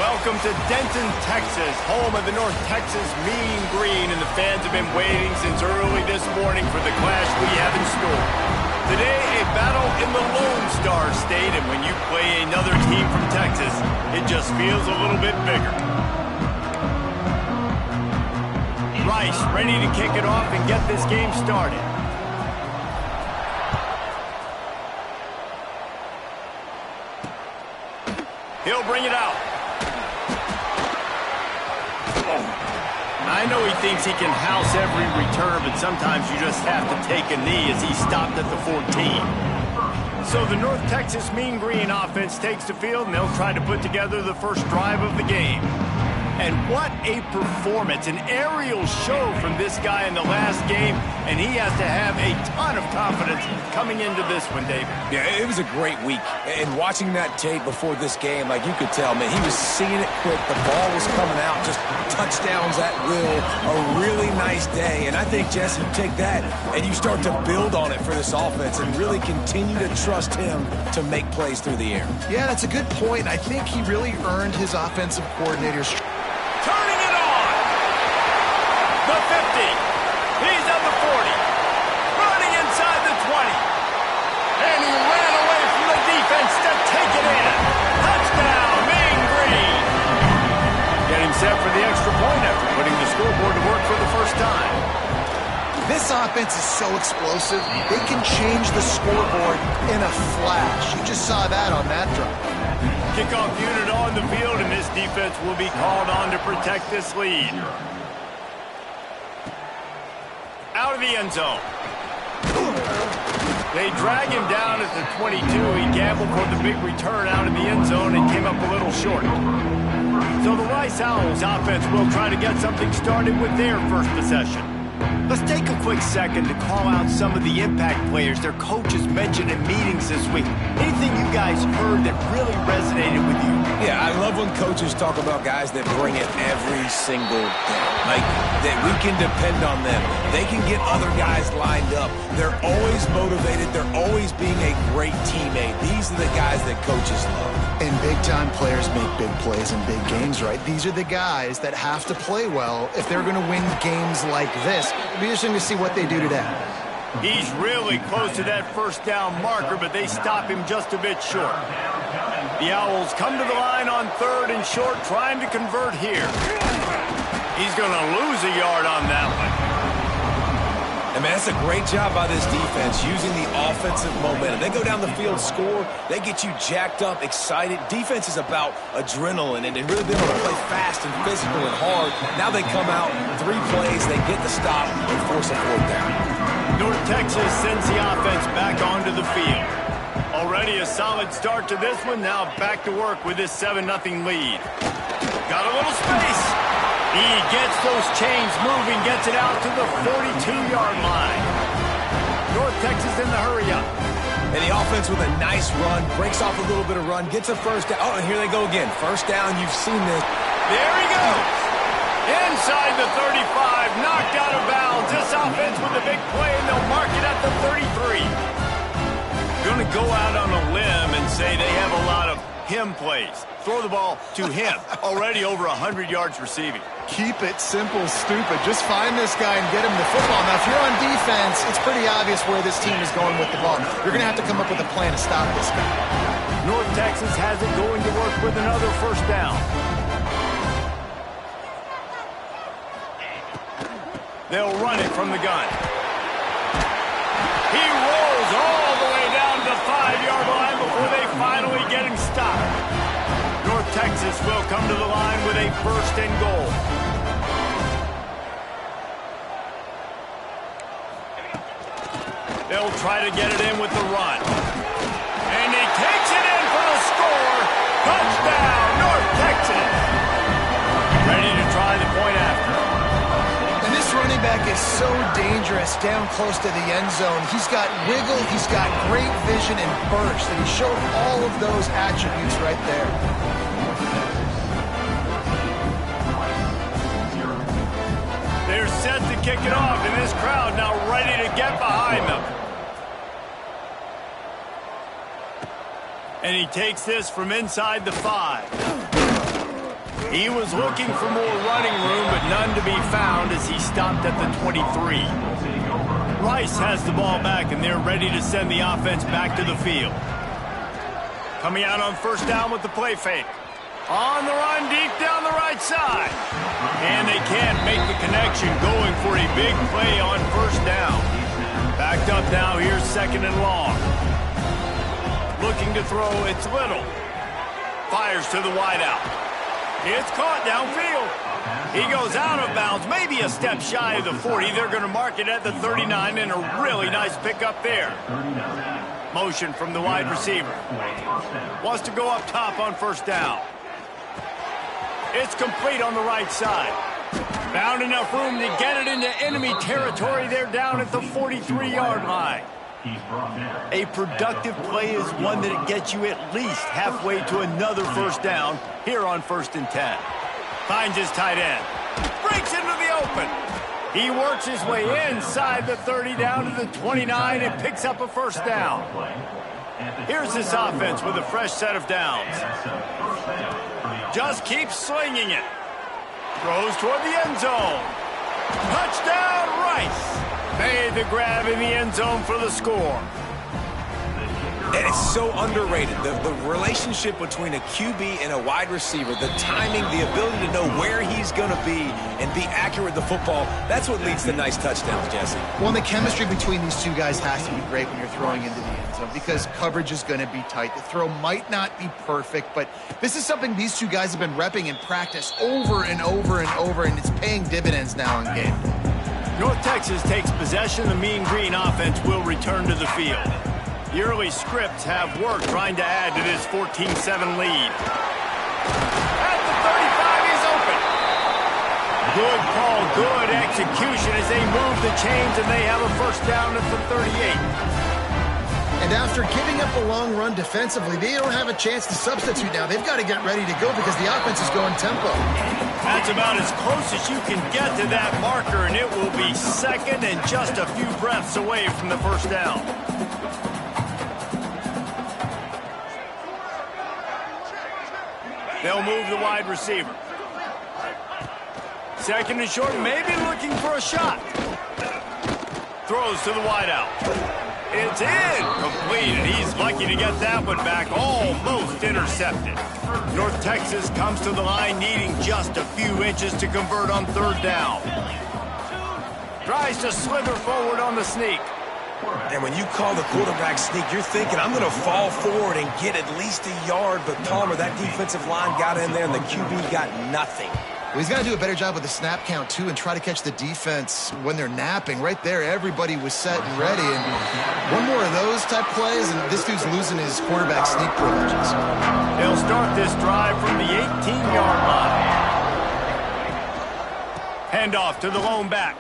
Welcome to Denton, Texas, home of the North Texas Mean Green, and the fans have been waiting since early this morning for the clash we have in store. Today, a battle in the Lone Star State, and when you play another team from Texas, it just feels a little bit bigger. Rice ready to kick it off and get this game started. He'll bring it out. I know he thinks he can house every return, but sometimes you just have to take a knee as he stopped at the 14. So the North Texas Mean Green offense takes the field, and they'll try to put together the first drive of the game. And what a performance, an aerial show from this guy in the last game, and he has to have a ton of confidence coming into this one, David. Yeah, it was a great week. And watching that tape before this game, like you could tell, man, he was seeing it quick. The ball was coming out, just touchdowns at will. A really nice day. And I think, Jesse, you take that and you start to build on it for this offense and really continue to trust him to make plays through the air. Yeah, that's a good point. I think he really earned his offensive coordinator's. Turning it on. The 50. He's at the 40. Running inside the 20. And he ran away from the defense to take it in. Touchdown, Mean Green. Getting set for the extra point after putting the scoreboard to work for the first time. This offense is so explosive, they can change the scoreboard in a flash. You just saw that on that drive. Kickoff unit on the field, and this defense will be called on to protect this lead. Out of the end zone. They drag him down at the 22. He gambled for the big return out of the end zone and came up a little short. So the Rice Owls offense will try to get something started with their first possession. Let's take a quick second to call out some of the impact players their coaches mentioned in meetings this week. Anything you guys heard that really resonated with you? Yeah, I love when coaches talk about guys that bring it every single day. Like, that we can depend on them. They can get other guys lined up. They're always motivated. They're always being a great teammate. These are the guys that coaches love. And big-time players make big plays in big games, right? These are the guys that have to play well if they're going to win games like this. It'll be interesting to see what they do today. He's really close to that first down marker, but they stop him just a bit short. The Owls come to the line on third and short, trying to convert here. He's going to lose a yard on that one. And, man, that's a great job by this defense, using the offensive momentum. They go down the field, score, they get you jacked up, excited. Defense is about adrenaline and really being able to play fast and physical and hard. Now they come out, 3 plays, they get the stop and force a fourth down. North Texas sends the offense back onto the field. Already a solid start to this one. Now back to work with this 7-0 lead. Got a little space. He gets those chains moving, gets it out to the 42-yard line. North Texas in the hurry-up. And the offense with a nice run, breaks off a little bit of run, gets a first down. Oh, and here they go again. First down, you've seen this. There he goes. Inside the 35, knocked out of bounds. This offense with a big play, and they'll mark it at the 33. Going to go out on a limb and say they have a lot of him plays. Throw the ball to him. Already over 100 yards receiving. Keep it simple, stupid. Just find this guy and get him the football. Now, if you're on defense, it's pretty obvious where this team is going with the ball. You're going to have to come up with a plan to stop this guy. North Texas has it going to work with another first down. They'll run it from the gun. He rolls all the way down to the 5-yard line before they finally get him stopped. North Texas will come to the line with a first and goal. They'll try to get it in with the run. And he takes it in for the score. Touchdown, North Texas. Ready to try the point after. And this running back is so dangerous down close to the end zone. He's got wiggle, he's got great vision and burst, and he showed all of those attributes right there. They're set to kick it off, and this crowd now ready to get behind them. And he takes this from inside the 5. He was looking for more running room, but none to be found as he stopped at the 23. Rice has the ball back, and they're ready to send the offense back to the field. Coming out on first down with the play fake. On the run, deep down the right side. And they can't make the connection, going for a big play on first down. Backed up now, here's second and long. Looking to throw, it's Little. Fires to the wideout. It's caught downfield. He goes out of bounds, maybe a step shy of the 40. They're going to mark it at the 39, and a really nice pickup there. Motion from the wide receiver. Wants to go up top on first down. It's complete on the right side. Found enough room to get it into enemy territory. They're down at the 43-yard line. A productive play is one that gets you at least halfway to another first down here on 1st and 10. Finds his tight end. Breaks into the open. He works his way inside the 30 down to the 29 and picks up a first down. Here's this offense with a fresh set of downs. Just keeps slinging it. Throws toward the end zone. Touchdown, Rice. Made the grab in the end zone for the score. And it's so underrated. The relationship between a QB and a wide receiver, the timing, the ability to know where he's going to be and be accurate with the football, that's what leads to nice touchdowns, Jesse. Well, and the chemistry between these two guys has to be great when you're throwing into the end zone because coverage is going to be tight. The throw might not be perfect, but this is something these two guys have been repping in practice over and over and over, and it's paying dividends now in game. North Texas takes possession. The Mean Green offense will return to the field. The early scripts have worked trying to add to this 14-7 lead. At the 35, he's open. Good call, good execution as they move the chains, and they have a first down at the 38. And after giving up a long run defensively, they don't have a chance to substitute now. They've got to get ready to go because the offense is going tempo. That's about as close as you can get to that marker, and it will be second and just a few breaths away from the first down. They'll move the wide receiver. Second and short, maybe looking for a shot. Throws to the wideout. It's in. Complete, and he's lucky to get that one back. Almost intercepted. North Texas comes to the line needing just a few inches to convert on third down. Tries to slither forward on the sneak. And when you call the quarterback sneak, you're thinking, I'm going to fall forward and get at least a yard. But Palmer, that defensive line got in there, and the QB got nothing. Well, he's got to do a better job with the snap count, too, and try to catch the defense when they're napping. Right there, everybody was set and ready. And one more of those type plays, and this dude's losing his quarterback sneak privileges. They'll start this drive from the 18-yard line. Handoff to the lone back.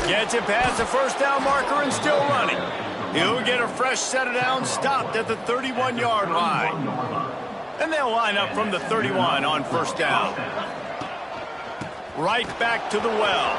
Gets it past the first down marker and still running. He'll get a fresh set of downs, stopped at the 31-yard line. And they'll line up from the 31 on first down. Right back to the well.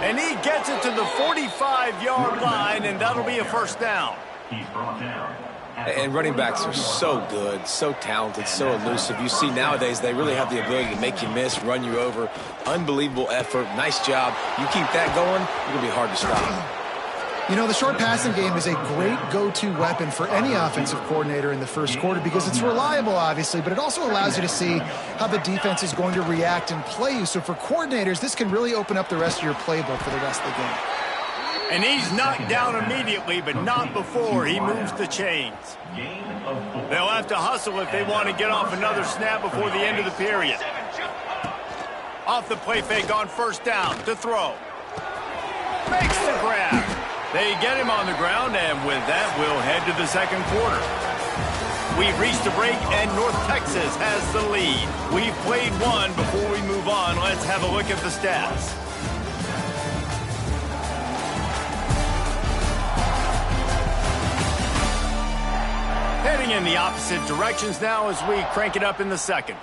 And he gets it to the 45-yard line, and that'll be a first down. He's brought down. And running backs are so good, so talented, so elusive. You see nowadays they really have the ability to make you miss, run you over. Unbelievable effort. Nice job. You keep that going, you're going to be hard to stop. You know, the short passing game is a great go-to weapon for any offensive coordinator in the first quarter because it's reliable, obviously, but it also allows you to see how the defense is going to react and play you. So for coordinators, this can really open up the rest of your playbook for the rest of the game. And he's knocked down immediately, but not before he moves the chains. They'll have to hustle if they want to get off another snap before the end of the period. Off the play fake on first down to throw. Makes the grab. They get him on the ground, and with that, we'll head to the second quarter. We've reached a break, and North Texas has the lead. We've played one. Before we move on, let's have a look at the stats. Heading in the opposite directions now as we crank it up in the second.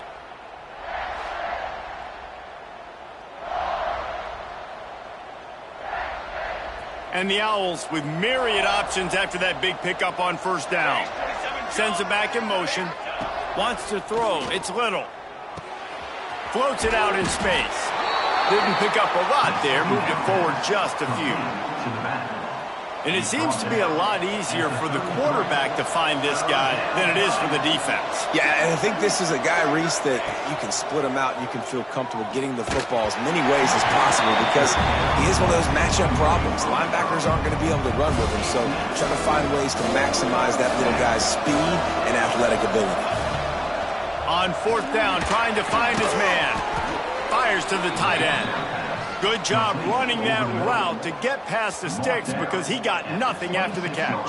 And the Owls with myriad options after that big pickup on first down. Sends it back in motion. Wants to throw. It's Little. Floats it out in space. Didn't pick up a lot there. Moved it forward just a few. And it seems to be a lot easier for the quarterback to find this guy than it is for the defense. Yeah, and I think this is a guy, Reese, that you can split him out and you can feel comfortable getting the football as many ways as possible because he is one of those matchup problems. Linebackers aren't going to be able to run with him, so try to find ways to maximize that little guy's speed and athletic ability. On fourth down, trying to find his man. Fires to the tight end. Good job running that route to get past the sticks because he got nothing after the catch.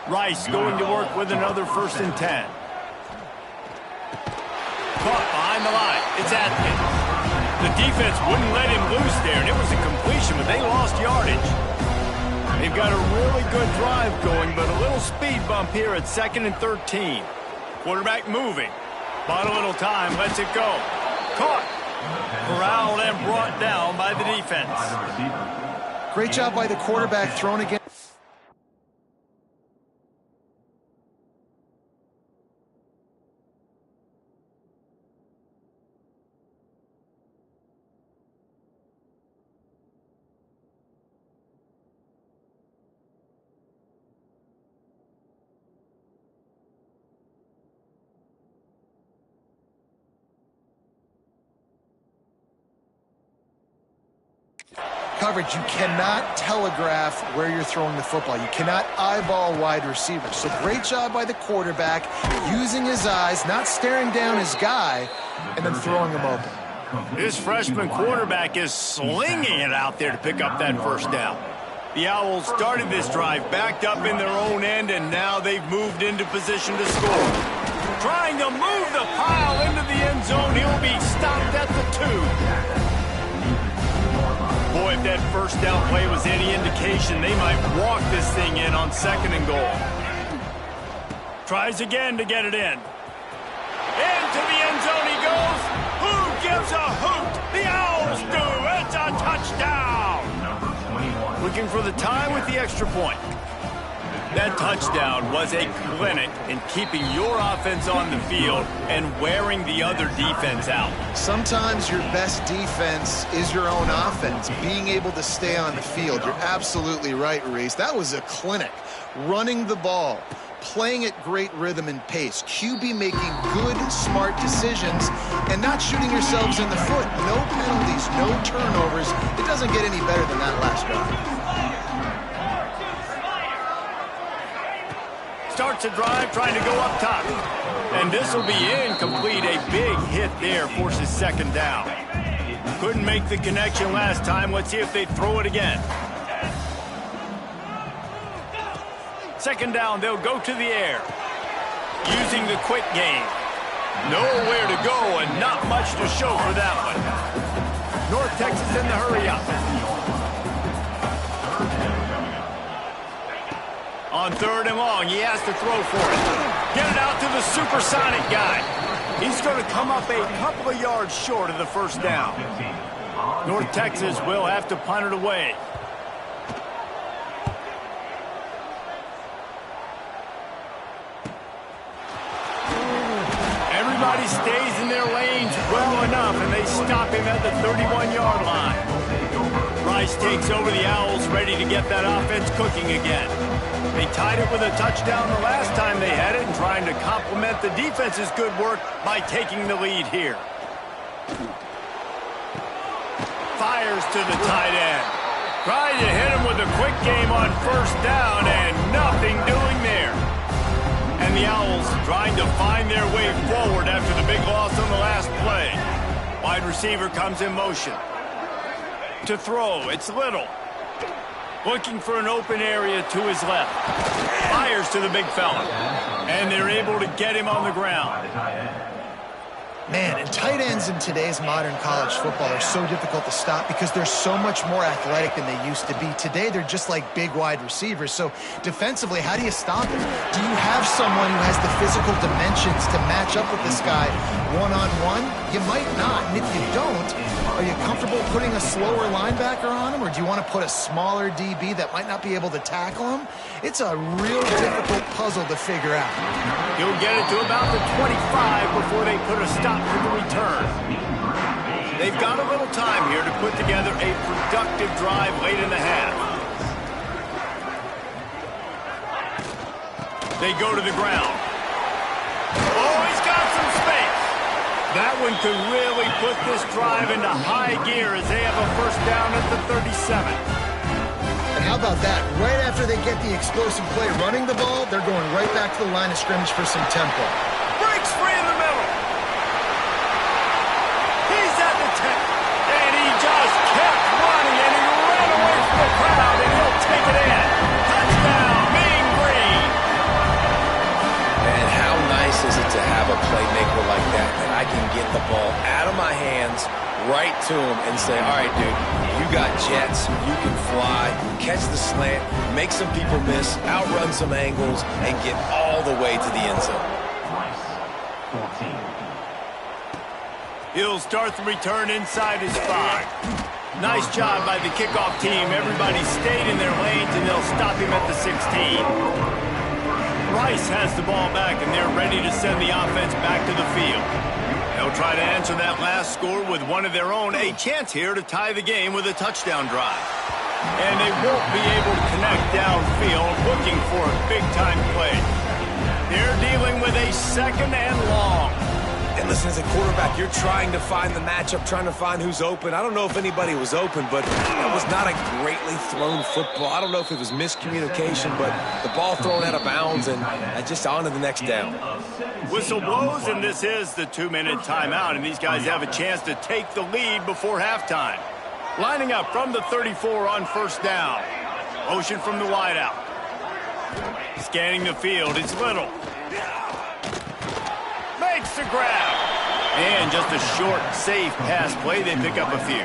Rice going to work with another 1st and 10. Caught behind the line. It's Atkins. The defense wouldn't let him loose there, and it was a completion, but they lost yardage. They've got a really good drive going, but a little speed bump here at 2nd and 13. Quarterback moving. Bought a little time. Lets it go. Caught. Corralled and brought down by the defense. Great job by the quarterback, thrown again. Coverage, you cannot telegraph where you're throwing the football. You cannot eyeball wide receivers. So great job by the quarterback, using his eyes, not staring down his guy, and then throwing him open. This freshman quarterback is slinging it out there to pick up that 1st down. The Owls started this drive backed up in their own end, and now they've moved into position to score. Trying to move the pile into the end zone. He'll be stopped at the 2. Boy, if that 1st down play was any indication, they might walk this thing in on 2nd and goal. Tries again to get it in. Into the end zone he goes. Who gives a hoot? The Owls do. It's a touchdown. Looking for the tie with the extra point. That touchdown was a clinic in keeping your offense on the field and wearing the other defense out. Sometimes your best defense is your own offense, being able to stay on the field. You're absolutely right, Reese. That was a clinic. Running the ball, playing at great rhythm and pace. QB making good, smart decisions and not shooting yourselves in the foot. No penalties, no turnovers. It doesn't get any better than that last drive. Starts a drive trying to go up top. And this will be incomplete. A big hit there forces 2nd down. Couldn't make the connection last time. Let's see if they throw it again. 2nd down, they'll go to the air. Using the quick game. Nowhere to go and not much to show for that one. North Texas in the hurry up. On 3rd and long, he has to throw for it. Get it out to the supersonic guy. He's going to come up a couple of yards short of the 1st down. North Texas will have to punt it away. Everybody stays in their lanes well enough, and they stop him at the 31-yard line. Rice takes over the Owls, ready to get that offense cooking again. They tied it with a touchdown the last time they had it and trying to complement the defense's good work by taking the lead here. Fires to the tight end. Trying to hit him with a quick game on 1st down and nothing doing there. And the Owls trying to find their way forward after the big loss on the last play. Wide receiver comes in motion. To throw, it's Little. Looking for an open area to his left. Fires to the big fella. And they're able to get him on the ground. Man, and tight ends in today's modern college football are so difficult to stop because they're so much more athletic than they used to be. Today, they're just like big wide receivers. So defensively, how do you stop it? Do you have someone who has the physical dimensions to match up with this guy one-on-one? You might not. And if you don't, Are you comfortable putting a slower linebacker on him, or do you want to put a smaller DB that might not be able to tackle him? It's a real difficult puzzle to figure out. He'll get it to about the 25 before they put a stop to the return. They've got a little time here to put together a productive drive late in the half. They go to the ground. Oh, he's got some space. That one could really put this drive into high gear as they have a first down at the 37. And how about that? Right after they get the explosive play running the ball, they're going right back to the line of scrimmage for some tempo. Breaks free in the middle. He's at the 10. And he just kept running, and he ran away from the crowd, and he'll take it in. Touchdown, Mean Green. And how nice is it to have a playmaker like that I can get the ball out of my hands, right to him, and say, all right, dude, you got jets, you can fly, catch the slant, make some people miss, outrun some angles, and get all the way to the end zone. 14. He'll start the return inside his 5. Nice job by the kickoff team. Everybody stayed in their lanes, and they'll stop him at the 16. Rice has the ball back, and they're ready to send the offense back to the field. They'll try to answer that last score with one of their own. A chance here to tie the game with a touchdown drive. And they won't be able to connect downfield, looking for a big-time play. They're dealing with a second and long. And listen, as a quarterback, you're trying to find the matchup, trying to find who's open. I don't know if anybody was open, but that was not a greatly thrown football. I don't know if it was miscommunication, but the ball thrown out of bounds and just on to the next down. Whistle blows, and this is the 2-minute timeout, and these guys have a chance to take the lead before halftime. Lining up from the 34 on first down. Motion from the wideout. Scanning the field, it's Little. Makes the grab. And just a short, safe pass play. They pick up a few.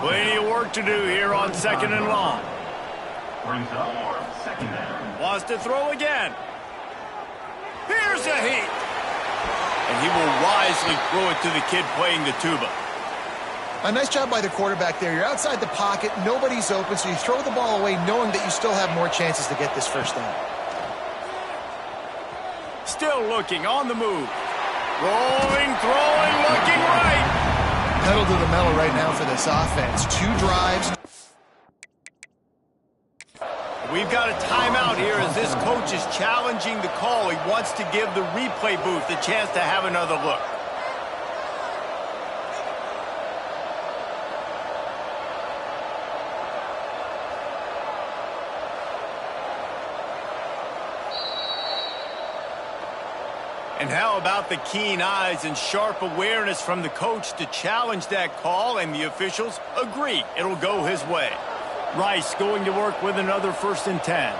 Plenty of work to do here on second and long. Brings up second down. Wants to throw again. Here's a heat. And he will wisely throw it to the kid playing the tuba. A nice job by the quarterback there. You're outside the pocket, nobody's open, so you throw the ball away knowing that you still have more chances to get this first down. Still looking, on the move. Rolling, throwing, looking right. Pedal to the metal right now for this offense. 2 drives. We've got a timeout here as this coach is challenging the call. He wants to give the replay booth a chance to have another look. And how about the keen eyes and sharp awareness from the coach to challenge that call, and the officials agree it'll go his way. Rice going to work with another 1st and 10.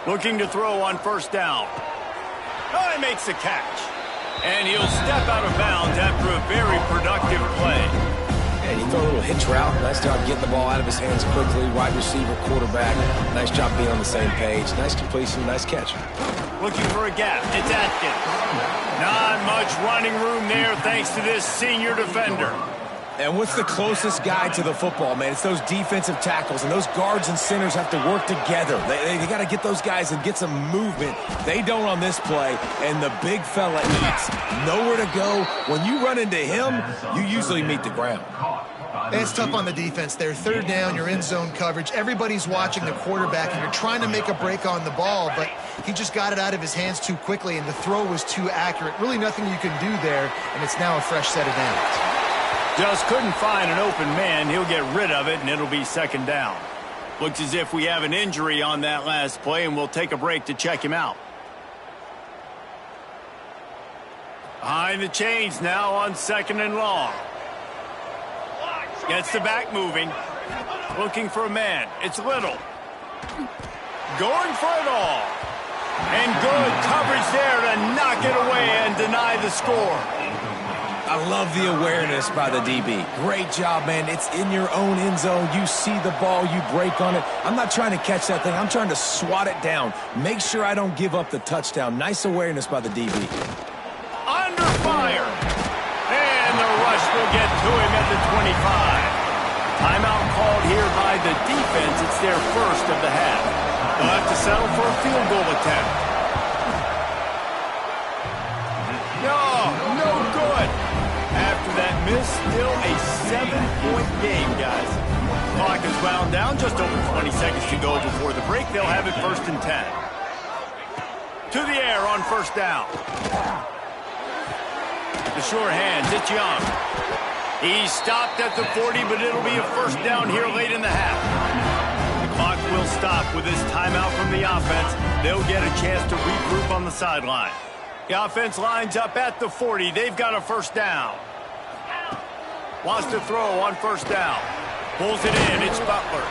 Looking to throw on first down. Oh, he makes the catch. And he'll step out of bounds after a very productive play. And he threw a little hitch route. Nice job getting the ball out of his hands quickly. Wide receiver, quarterback. Nice job being on the same page. Nice completion, nice catch. Looking for a gap. It's Atkins. Not much running room there thanks to this senior defender. And what's the closest guy to the football, man? It's those defensive tackles, and those guards and centers have to work together. They got to get those guys and get some movement. They don't on this play, and the big fella eats. Nowhere to go. When you run into him, you usually meet the ground. It's tough on the defense there. 3rd down, you're in zone coverage. Everybody's watching the quarterback, and you're trying to make a break on the ball, but he just got it out of his hands too quickly, and the throw was too accurate. Really nothing you can do there, and it's now a fresh set of downs. Just couldn't find an open man. He'll get rid of it, and it'll be 2nd down. Looks as if we have an injury on that last play, and we'll take a break to check him out. Behind the chains now on 2nd and long. Gets the back moving. Looking for a man. It's Little. Going for it all. And good coverage there to knock it away and deny the score. I love the awareness by the DB. Great job, man. It's in your own end zone. You see the ball, you break on it. I'm not trying to catch that thing. I'm trying to swat it down. Make sure I don't give up the touchdown. Nice awareness by the DB. Under fire. And the to him at the 25. Timeout called here by the defense. It's their first of the half. They'll have to settle for a field goal attempt. No good. After that miss, still a 7-point game, guys. Clock is wound down, just over 20 seconds to go before the break. They'll have it 1st and 10. To the air on 1st down. The sure hands, it's Young. He stopped at the 40, but it'll be a 1st down here late in the half. The clock will stop with this timeout from the offense. They'll get a chance to regroup on the sideline. The offense lines up at the 40. They've got a 1st down. Wants to throw on 1st down. Pulls it in. It's Butler.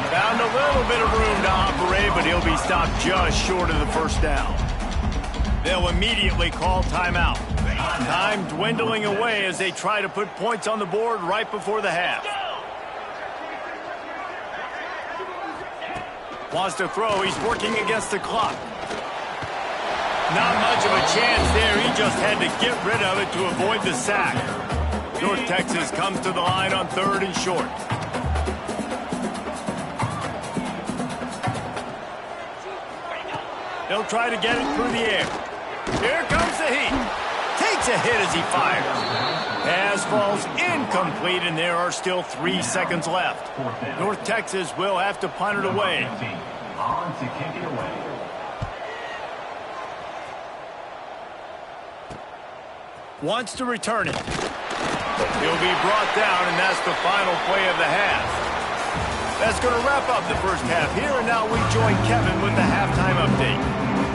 Found a little bit of room to operate, but he'll be stopped just short of the 1st down. They'll immediately call timeout. Time dwindling away as they try to put points on the board right before the half. Wants to throw. He's working against the clock. Not much of a chance there. He just had to get rid of it to avoid the sack. North Texas comes to the line on 3rd and short. They'll try to get it through the air. Here comes the heat. Takes a hit as he fires. Pass falls incomplete, and there are still 3 seconds left. North Texas will have to punt it away. On to kick it away. Wants to return it. He'll be brought down, and that's the final play of the half. That's going to wrap up the first half here, and now we join Kevin with the halftime update.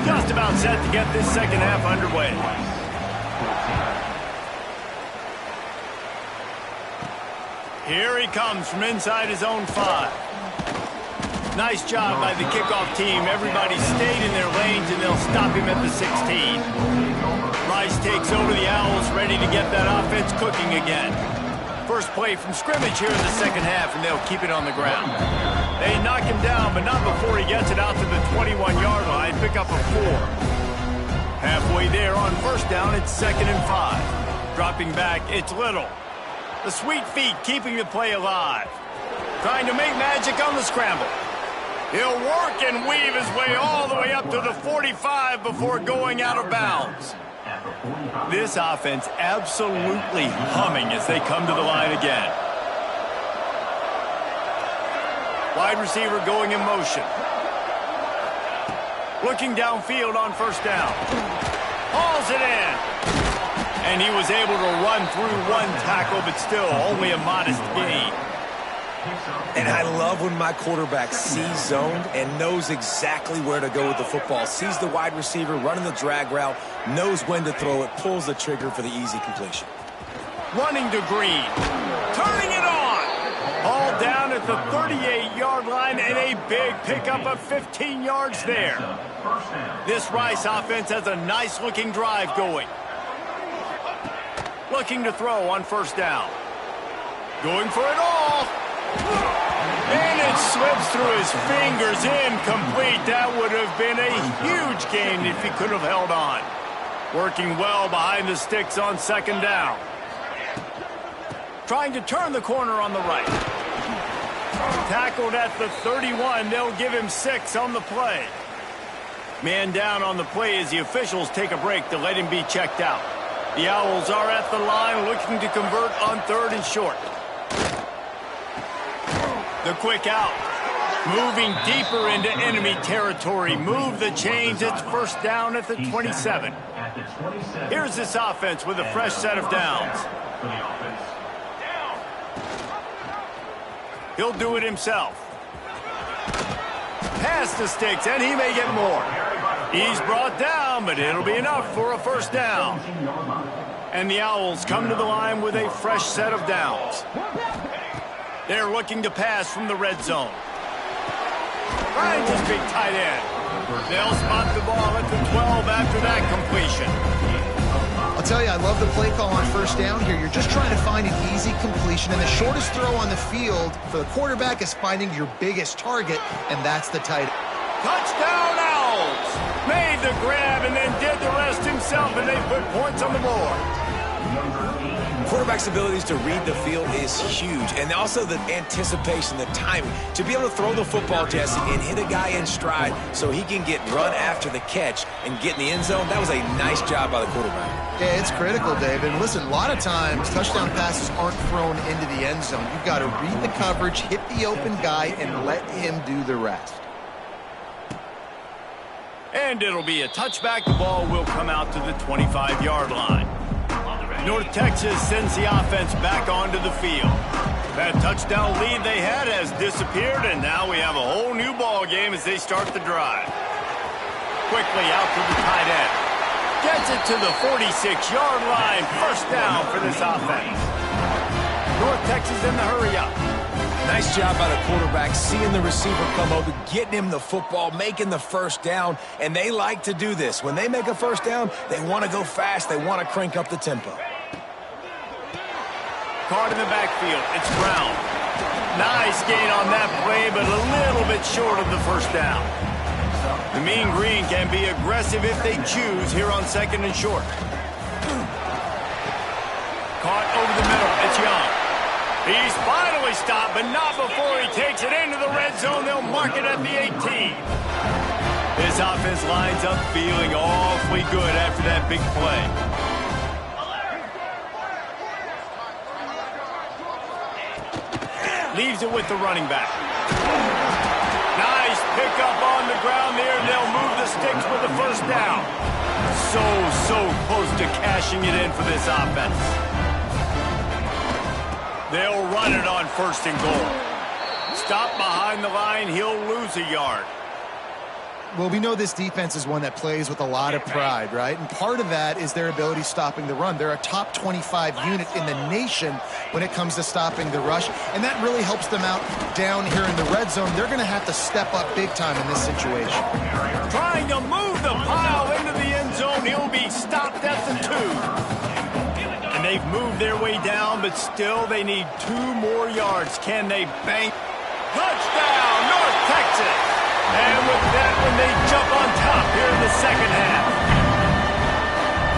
Just about set to get this second half underway. Here he comes from inside his own 5. Nice job by the kickoff team. Everybody stayed in their lanes, and they'll stop him at the 16. Rice takes over the Owls, ready to get that offense cooking again. First play from scrimmage here in the second half, and they'll keep it on the ground. They knock him down, but not before he gets it out to the 21-yard line. Pick up a 4. Halfway there on 1st down, it's 2nd and 5. Dropping back, it's Little. The sweet feet keeping the play alive. Trying to make magic on the scramble. He'll work and weave his way all the way up to the 45 before going out of bounds. This offense absolutely humming as they come to the line again. Wide receiver going in motion. Looking downfield on 1st down. Hauls it in. And he was able to run through 1 tackle, but still only a modest gain. And I love when my quarterback sees zoned and knows exactly where to go with the football. Sees the wide receiver running the drag route, knows when to throw it, pulls the trigger for the easy completion. Running to Green. Turning it on. All down at the 38-yard line, and a big pickup of 15 yards there. This Rice offense has a nice-looking drive going. Looking to throw on 1st down. Going for it all. And it slips through his fingers, incomplete. That would have been a huge gain if he could have held on. Working well behind the sticks on 2nd down. Trying to turn the corner on the right. Tackled at the 31. They'll give him 6 on the play. Man down on the play as the officials take a break to let him be checked out. The Owls are at the line looking to convert on 3rd and short. The quick out. Moving deeper into enemy territory. Move the chains. It's 1st down at the 27. Here's this offense with a fresh set of downs. He'll do it himself. Past the sticks, and he may get more. He's brought down, but it'll be enough for a 1st down. And the Owls come to the line with a fresh set of downs. They're looking to pass from the red zone. Right, just big tight end. They'll spot the ball at the 12 after that completion. I'll tell you, I love the play call on 1st down here. You're just trying to find an easy completion, and the shortest throw on the field for the quarterback is finding your biggest target, and that's the tight end. Touchdown Owls! Made the grab and then did the rest himself, and they put points on the board. quarterback's abilities to read the field is huge, and also the anticipation, the timing. To be able to throw the football, Jesse, and hit a guy in stride so he can get run after the catch and get in the end zone, that was a nice job by the quarterback. Yeah, it's critical, Dave. And listen, a lot of times touchdown passes aren't thrown into the end zone. You've got to read the coverage, hit the open guy, and let him do the rest. And it'll be a touchback. The ball will come out to the 25-yard line. North Texas sends the offense back onto the field. That touchdown lead they had has disappeared, and now we have a whole new ball game as they start the drive. Quickly out to the tight end. Gets it to the 46-yard line. First down for this offense. North Texas in the hurry-up. Nice job by the quarterback, seeing the receiver come over, getting him the football, making the first down, and they like to do this. When they make a first down, they want to go fast. They want to crank up the tempo. Caught in the backfield. It's Brown. Nice gain on that play, but a little bit short of the first down. The Mean Green can be aggressive if they choose here on second and short. Caught over the middle. It's Young. He's finally stopped, but not before he takes it into the red zone. They'll mark it at the 18. This offense lines up feeling awfully good after that big play. Leaves it with the running back. Nice pickup on the ground there. They'll move the sticks for the first down. So close to cashing it in for this offense. They'll run it on first and goal. Stop behind the line. He'll lose a yard. Well, we know this defense is one that plays with a lot of pride, right? And part of that is their ability stopping the run. They're a top 25 unit in the nation when it comes to stopping the rush, and that really helps them out down here in the red zone. They're going to have to step up big time in this situation. Trying to move the pile into the end zone. He'll be stopped at the 2. And they've moved their way down, but still they need 2 more yards. Can they bank? Touchdown, North Texas! And with that one, they jump on top here in the second half.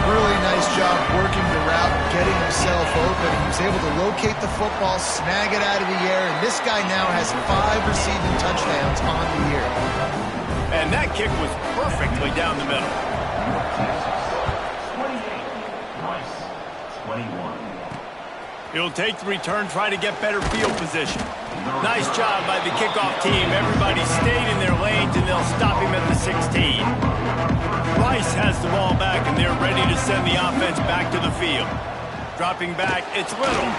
Really nice job working the route, getting himself open. He was able to locate the football, snag it out of the air, and this guy now has 5 receiving touchdowns on the year. And that kick was perfectly down the middle. 21. He'll take the return, try to get better field position. Nice job by the kickoff team. Everybody stayed in their lanes, and they'll stop him at the 16. Rice has the ball back, and they're ready to send the offense back to the field. Dropping back, it's Little.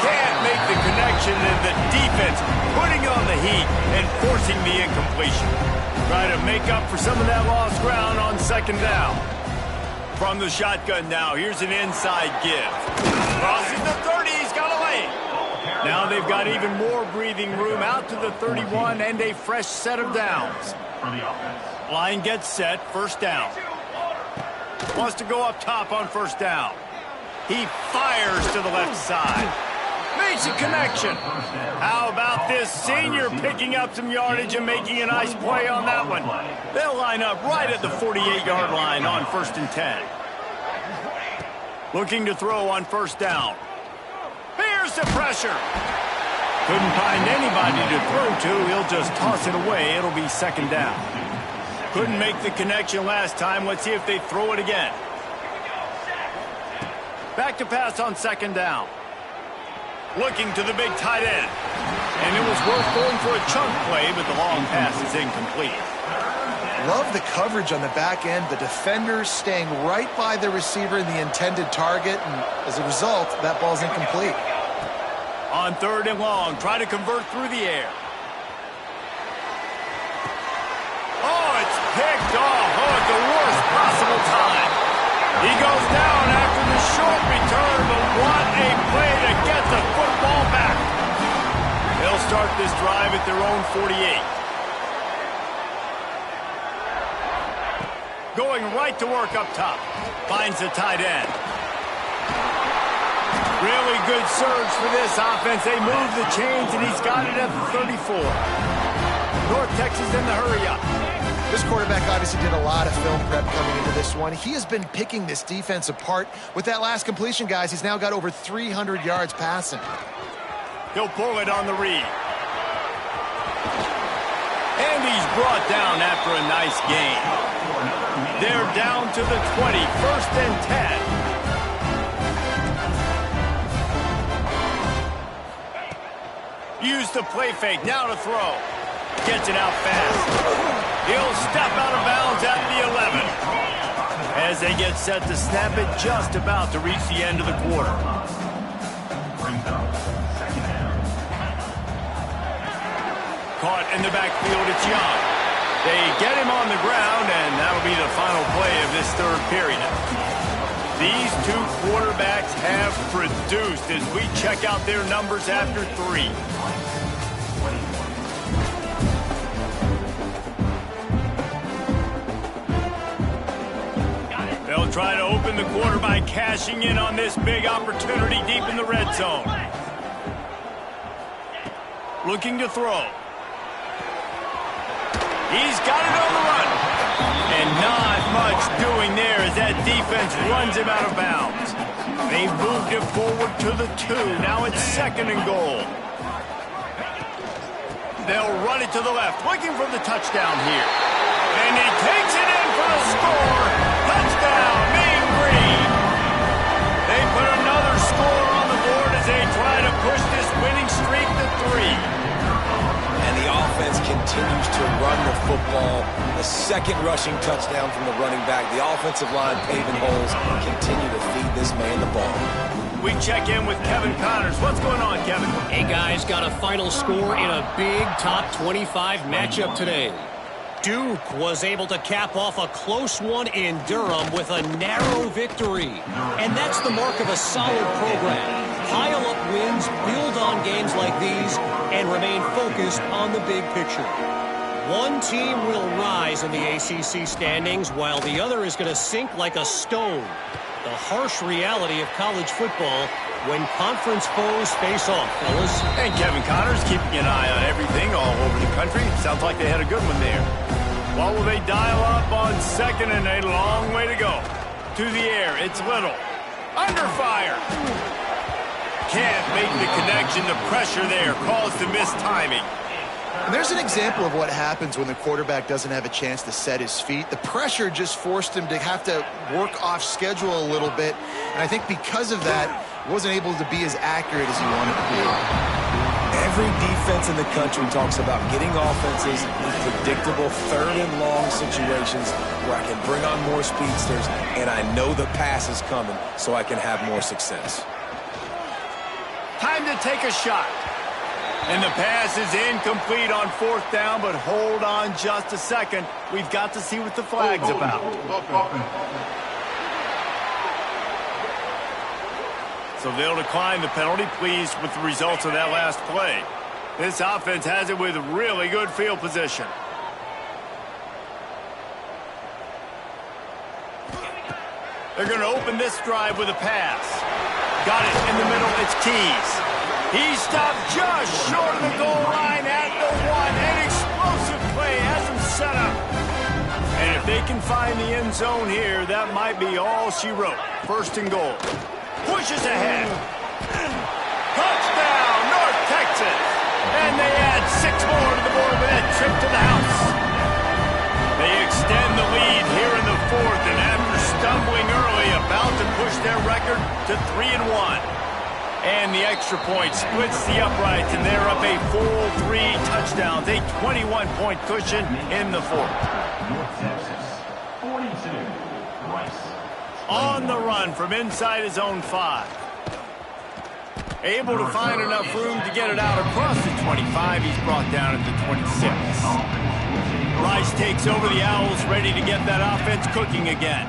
Can't make the connection, and the defense putting on the heat and forcing the incompletion. Try to make up for some of that lost ground on second down. From the shotgun now, here's an inside give. Crosses the 30, he's got a lane. Now they've got even more breathing room out to the 31 and a fresh set of downs. Line gets set, first down. Wants to go up top on first down. He fires to the left side. Makes a connection. How about this senior picking up some yardage and making a nice play on that one? They'll line up right at the 48-yard line on first and 10. Looking to throw on first down. Here's the pressure. Couldn't find anybody to throw to. He'll just toss it away. It'll be second down. Couldn't make the connection last time. Let's see if they throw it again. Back to pass on second down. Looking to the big tight end. And it was worth going for a chunk play, but the long pass is incomplete. Love the coverage on the back end. The defenders staying right by the receiver in the intended target, and as a result, that ball's incomplete. On third and long, try to convert through the air. Oh, it's picked off. Oh, at the worst possible time. He goes down after the short return, but what a play to get the football back. They'll start this drive at their own 48. Going right to work up top. Finds the tight end. Really good surge for this offense. They move the chains, and he's got it at the 34. North Texas in the hurry-up. This quarterback obviously did a lot of film prep coming into this one. He has been picking this defense apart. With that last completion, guys, he's now got over 300 yards passing. He'll pull it on the read. And he's brought down after a nice gain. They're down to the 20, 1st and 10. Use the play fake, now to throw. Gets it out fast. He'll step out of bounds at the 11. As they get set to snap it, just about to reach the end of the quarter. Caught in the backfield, it's Young. They get him on the ground, and that'll be the final play of this 3rd period. These two quarterbacks have produced as we check out their numbers after 3. They'll try to open the quarter by cashing in on this big opportunity deep in the red zone. Looking to throw. He's got it on the run. And not much doing there as that defense runs him out of bounds. They've moved it forward to the 2. Now it's 2nd and goal. They'll run it to the left, looking for the touchdown here. And he takes it in for the score. Touchdown, Mean Green. They put another score on the board as they try to push this winning streak to 3. And the offense continues to run the football. The 2nd rushing touchdown from the running back. The offensive line paving holes. Continue to feed this man the ball. We check in with Kevin Connors. What's going on, Kevin? Hey, guys, got a final score in a big top 25 matchup today. Duke was able to cap off a close one in Durham with a narrow victory. And that's the mark of a solid program. Pile up wins, build on games like these, and remain focused on the big picture. One team will rise in the ACC standings while the other is going to sink like a stone. The harsh reality of college football when conference foes face off, fellas. And Kevin Connors keeping an eye on everything all over the country. Sounds like they had a good one there. What will they dial up on 2nd and a long way to go? To the air, it's Little. Under fire. Can't make the connection. The pressure there caused the missed timing. And there's an example of what happens when the quarterback doesn't have a chance to set his feet. The pressure just forced him to have to work off schedule a little bit. And I think because of that, he wasn't able to be as accurate as he wanted to be. Every defense in the country talks about getting offenses in predictable 3rd and long situations where I can bring on more speedsters and I know the pass is coming so I can have more success. Time to take a shot. And the pass is incomplete on 4th down, but hold on just a second. We've got to see what the flag's about. So they'll decline the penalty, pleased with the results of that last play. This offense has it with really good field position. They're going to open this drive with a pass. Got it in the middle, it's Keys. He stopped just short of the goal line at the 1. An explosive play has him set up. And if they can find the end zone here, that might be all she wrote. 1st and goal. Pushes ahead. Touchdown, North Texas. And they add 6 more to the board with that trip to the house. They extend the lead here in the 4th, and after stumbling early, about to push their record to 3-1. And the extra point splits the uprights, and they're up a full 3 touchdowns, a 21-point cushion in the 4th. North Texas, 42, Rice. On the run from inside his own 5. Able to find enough room to get it out across the 25. He's brought down at the 26. Rice takes over the Owls, ready to get that offense cooking again.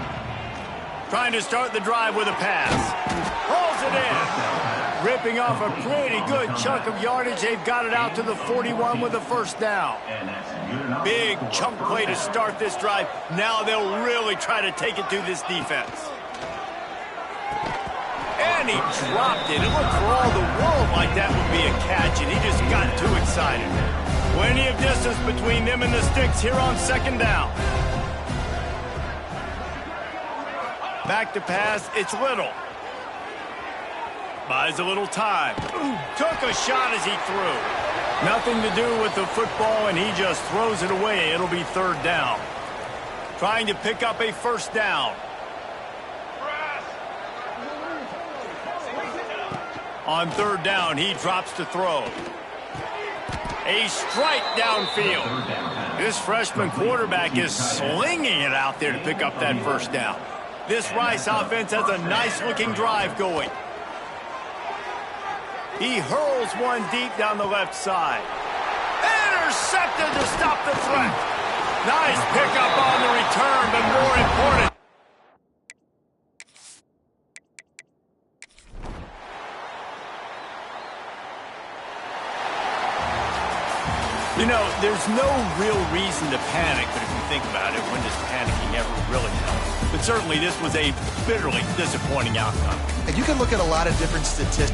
Trying to start the drive with a pass. Pulls it in. Ripping off a pretty good chunk of yardage. They've got it out to the 41 with a 1st down. Big chunk play to start this drive. Now they'll really try to take it to this defense. And he dropped it. It looked for all the world like that would be a catch, and he just got too excited. Plenty of distance between them and the sticks here on second down. Back to pass, it's Little. Buys a little time. Took a shot as he threw. Nothing to do with the football, and he just throws it away. It'll be third down. Trying to pick up a first down. On third down, he drops to throw. A strike downfield. This freshman quarterback is slinging it out there to pick up that first down. This Rice offense has a nice-looking drive going. He hurls one deep down the left side. Intercepted to stop the threat. Nice pickup on the return, but more important. You know, there's no real reason to panic, but if you think about it, when does panicking ever really help? But certainly this was a bitterly disappointing outcome. And you can look at a lot of different statistics.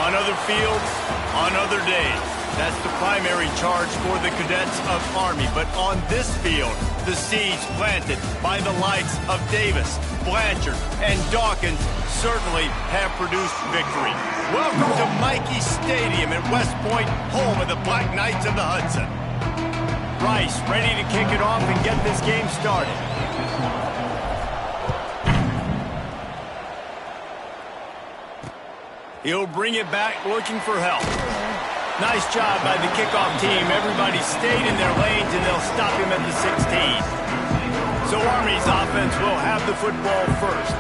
On other fields, on other days. That's the primary charge for the cadets of Army. But on this field, the seeds planted by the likes of Davis, Blanchard, and Dawkins certainly have produced victory. Welcome to Mikey Stadium at West Point, home of the Black Knights of the Hudson. Rice ready to kick it off and get this game started. He'll bring it back looking for help. Nice job by the kickoff team. Everybody stayed in their lanes, and they'll stop him at the 16. So Army's offense will have the football first.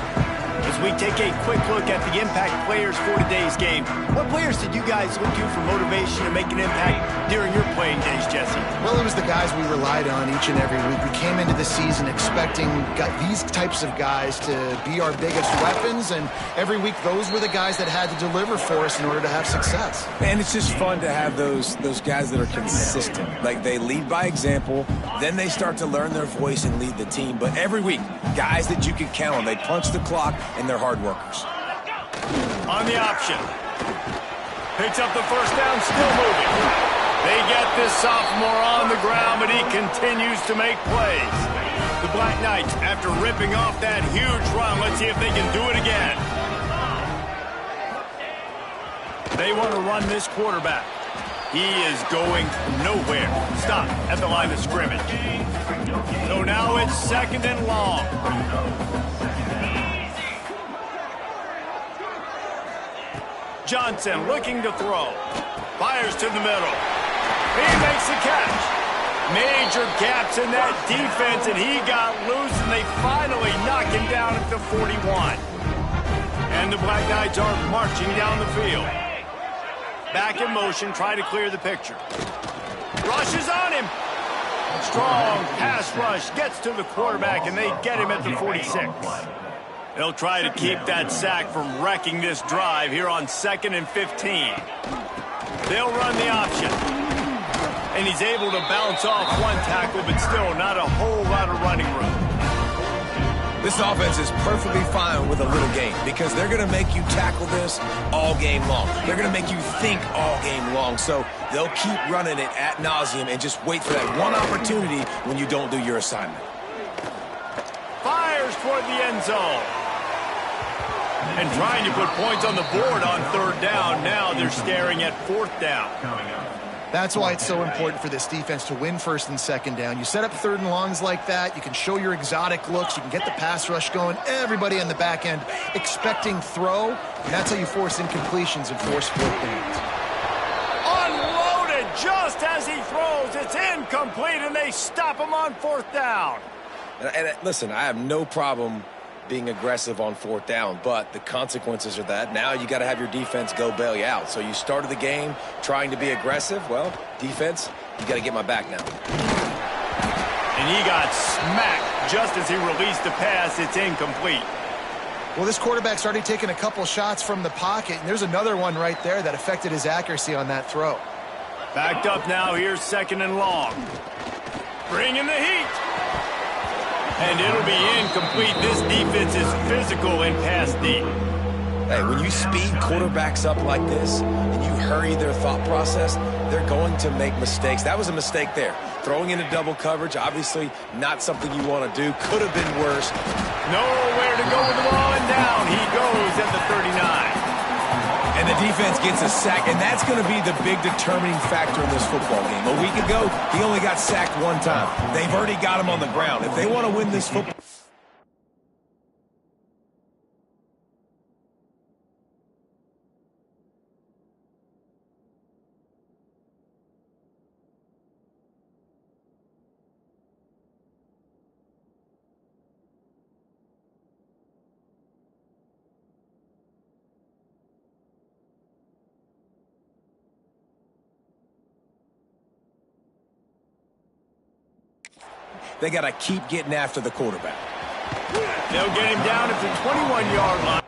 As we take a quick look at the impact players for today's game, what players did you guys look to for motivation to make an impact during your playing days, Jesse? Well, it was the guys we relied on each and every week. We came into the season expecting these types of guys to be our biggest weapons, and every week those were the guys that had to deliver for us in order to have success. And it's just fun to have those guys that are consistent. Like, they lead by example, then they start to learn their voice and lead the team. But every week, guys that you can count on. They punch the clock, and they're hard workers. On the option. Picks up the first down, still moving. They get this sophomore on the ground, but he continues to make plays. The Black Knights, after ripping off that huge run, let's see if they can do it again. They want to run this quarterback. He is going nowhere. Stop at the line of scrimmage. So now it's second and long. Johnson looking to throw. Fires to the middle. He makes the catch. Major gaps in that defense, and he got loose, and they finally knock him down at the 41. And the Black Knights are marching down the field. Back in motion, try to clear the picture. Rushes on him. Strong pass rush, gets to the quarterback, and they get him at the 46. They'll try to keep that sack from wrecking this drive here on 2nd and 15. They'll run the option. And he's able to bounce off one tackle, but still not a whole lot of running room. This offense is perfectly fine with a little game because they're going to make you tackle this all game long. They're going to make you think all game long. So they'll keep running it ad nauseum and just wait for that one opportunity when you don't do your assignment. Fires toward the end zone. And trying to put points on the board on third down. Now they're staring at fourth down. That's why it's so important for this defense to win first and second down. You set up third and longs like that. You can show your exotic looks. You can get the pass rush going. Everybody on the back end expecting throw. And that's how you force incompletions and force fourth downs. Unloaded just as he throws. It's incomplete, and they stop him on fourth down. And listen, I have no problem being aggressive on fourth down, but the consequences are that now you got to have your defense go bail you out. So you started the game trying to be aggressive. Well, defense, you got to get my back now. And he got smacked just as he released the pass. It's incomplete. Well, this quarterback's already taken a couple shots from the pocket, and there's another one right there that affected his accuracy on that throw. Backed up now. Here's second and long. Bringing the heat. And it'll be incomplete. This defense is physical and pass deep. Hey, when you speed quarterbacks up like this and you hurry their thought process, they're going to make mistakes. That was a mistake there. Throwing into double coverage, obviously not something you want to do. Could have been worse. Nowhere to go with the ball, and down he goes at the 39. And the defense gets a sack, and that's going to be the big determining factor in this football game. A week ago, he only got sacked one time. They've already got him on the ground. If they want to win this football... They got to keep getting after the quarterback. They'll get him down at the 21-yard line.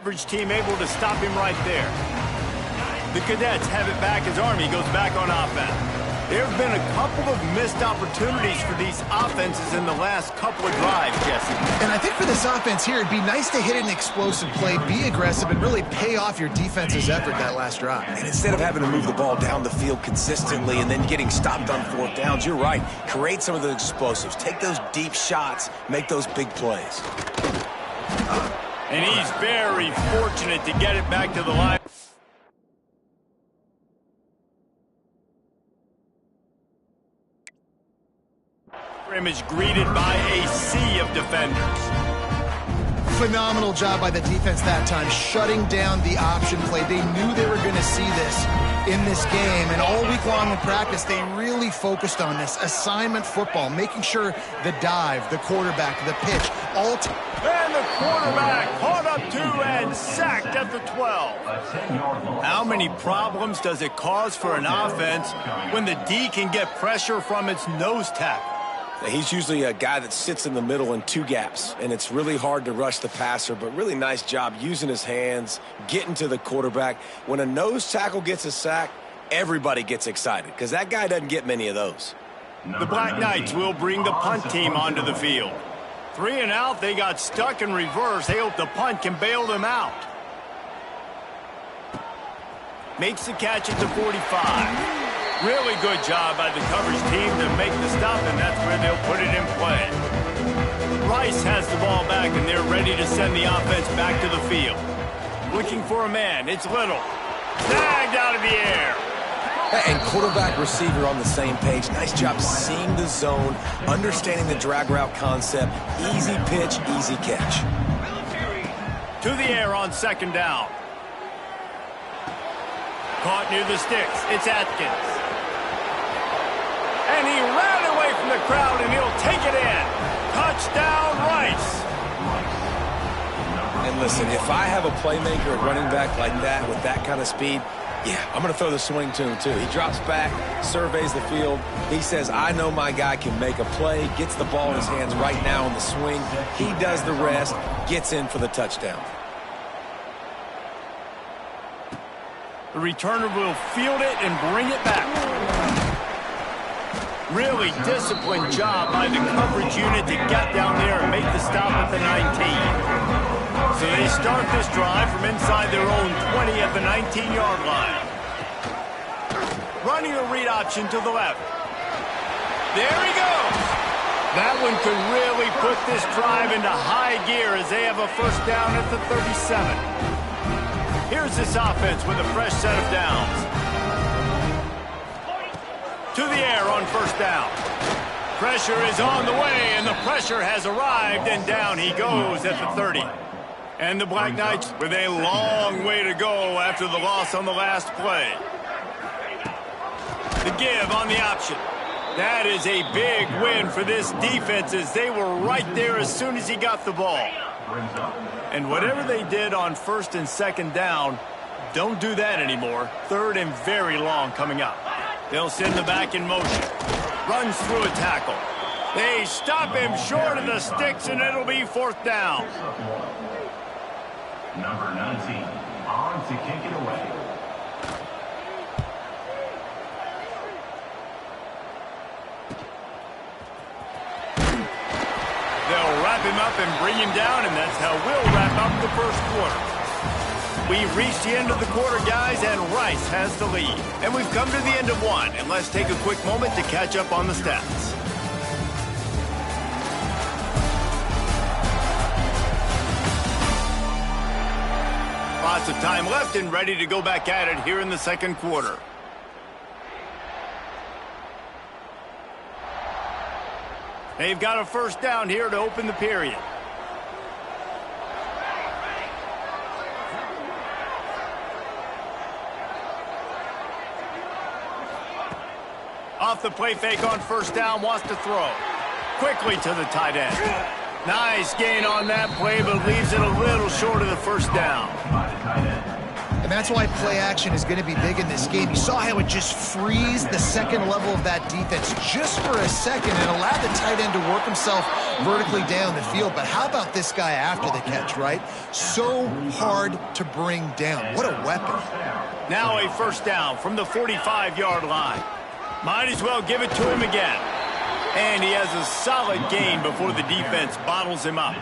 coverage team able to stop him right there. The Cadets have it back as Army goes back on offense. There have been a couple of missed opportunities for these offenses in the last couple of drives, Jesse. And I think for this offense here, it'd be nice to hit an explosive play, be aggressive, and really pay off your defense's effort that last drive. And instead of having to move the ball down the field consistently and then getting stopped on fourth downs, you're right. Create some of those explosives. Take those deep shots. Make those big plays. And he's very fortunate to get it back to the line. Is greeted by a sea of defenders. Phenomenal job by the defense that time, shutting down the option play. They knew they were going to see this in this game, and all week long in practice, they really focused on this assignment football, making sure the dive, the quarterback, the pitch, all. And the quarterback caught up to and sacked at the 12. How many problems does it cause for an offense when the D can get pressure from its nose tackle? He's usually a guy that sits in the middle in two gaps, and it's really hard to rush the passer, but really nice job using his hands, getting to the quarterback. When a nose tackle gets a sack, everybody gets excited because that guy doesn't get many of those. The Black Knights will bring the punt team onto the field. 3 and out, they got stuck in reverse. They hope the punt can bail them out. Makes the catch at the 45. Really good job by the coverage team to make the stop, and that's where they'll put it in play. Rice has the ball back, and they're ready to send the offense back to the field. Looking for a man. It's Little. Snagged out of the air. And quarterback receiver on the same page. Nice job seeing the zone, understanding the drag route concept. Easy pitch, easy catch. To the air on second down. Caught near the sticks. It's Atkins. And he ran away from the crowd, and he'll take it in. Touchdown, Rice. And listen, if I have a playmaker at running back like that with that kind of speed, yeah, I'm going to throw the swing to him too. He drops back, surveys the field. He says, I know my guy can make a play, gets the ball in his hands right now on the swing. He does the rest, gets in for the touchdown. The returner will field it and bring it back. Really disciplined job by the coverage unit to get down there and make the stop at the 19. So they start this drive from inside their own 20 at the 19-yard line. Running a read option to the left. There he goes. That one could really put this drive into high gear as they have a first down at the 37. Here's this offense with a fresh set of downs. To the air on first down. Pressure is on the way, and the pressure has arrived, and down he goes at the 30. And the Black Knights with a long way to go after the loss on the last play. The give on the option. That is a big win for this defense as they were right there as soon as he got the ball. And whatever they did on first and second down, don't do that anymore. Third and very long coming up. They'll send the back in motion. Runs through a tackle. They stop him short of the sticks, and it'll be fourth down. Number 19, on to kick it away. They'll wrap him up and bring him down, and that's how we'll wrap up the first quarter. We've reached the end of the quarter, guys, and Rice has the lead. And we've come to the end of one, and let's take a quick moment to catch up on the stats. Lots of time left and ready to go back at it here in the second quarter. They've got a first down here to open the period. Off the play fake on first down, wants to throw. Quickly to the tight end. Nice gain on that play, but leaves it a little short of the first down. And that's why play action is going to be big in this game. You saw how it just frees the second level of that defense just for a second and allowed the tight end to work himself vertically down the field. But how about this guy after the catch, right? So hard to bring down. What a weapon. Now a first down from the 45-yard line. Might as well give it to him again. And he has a solid gain before the defense bottles him up.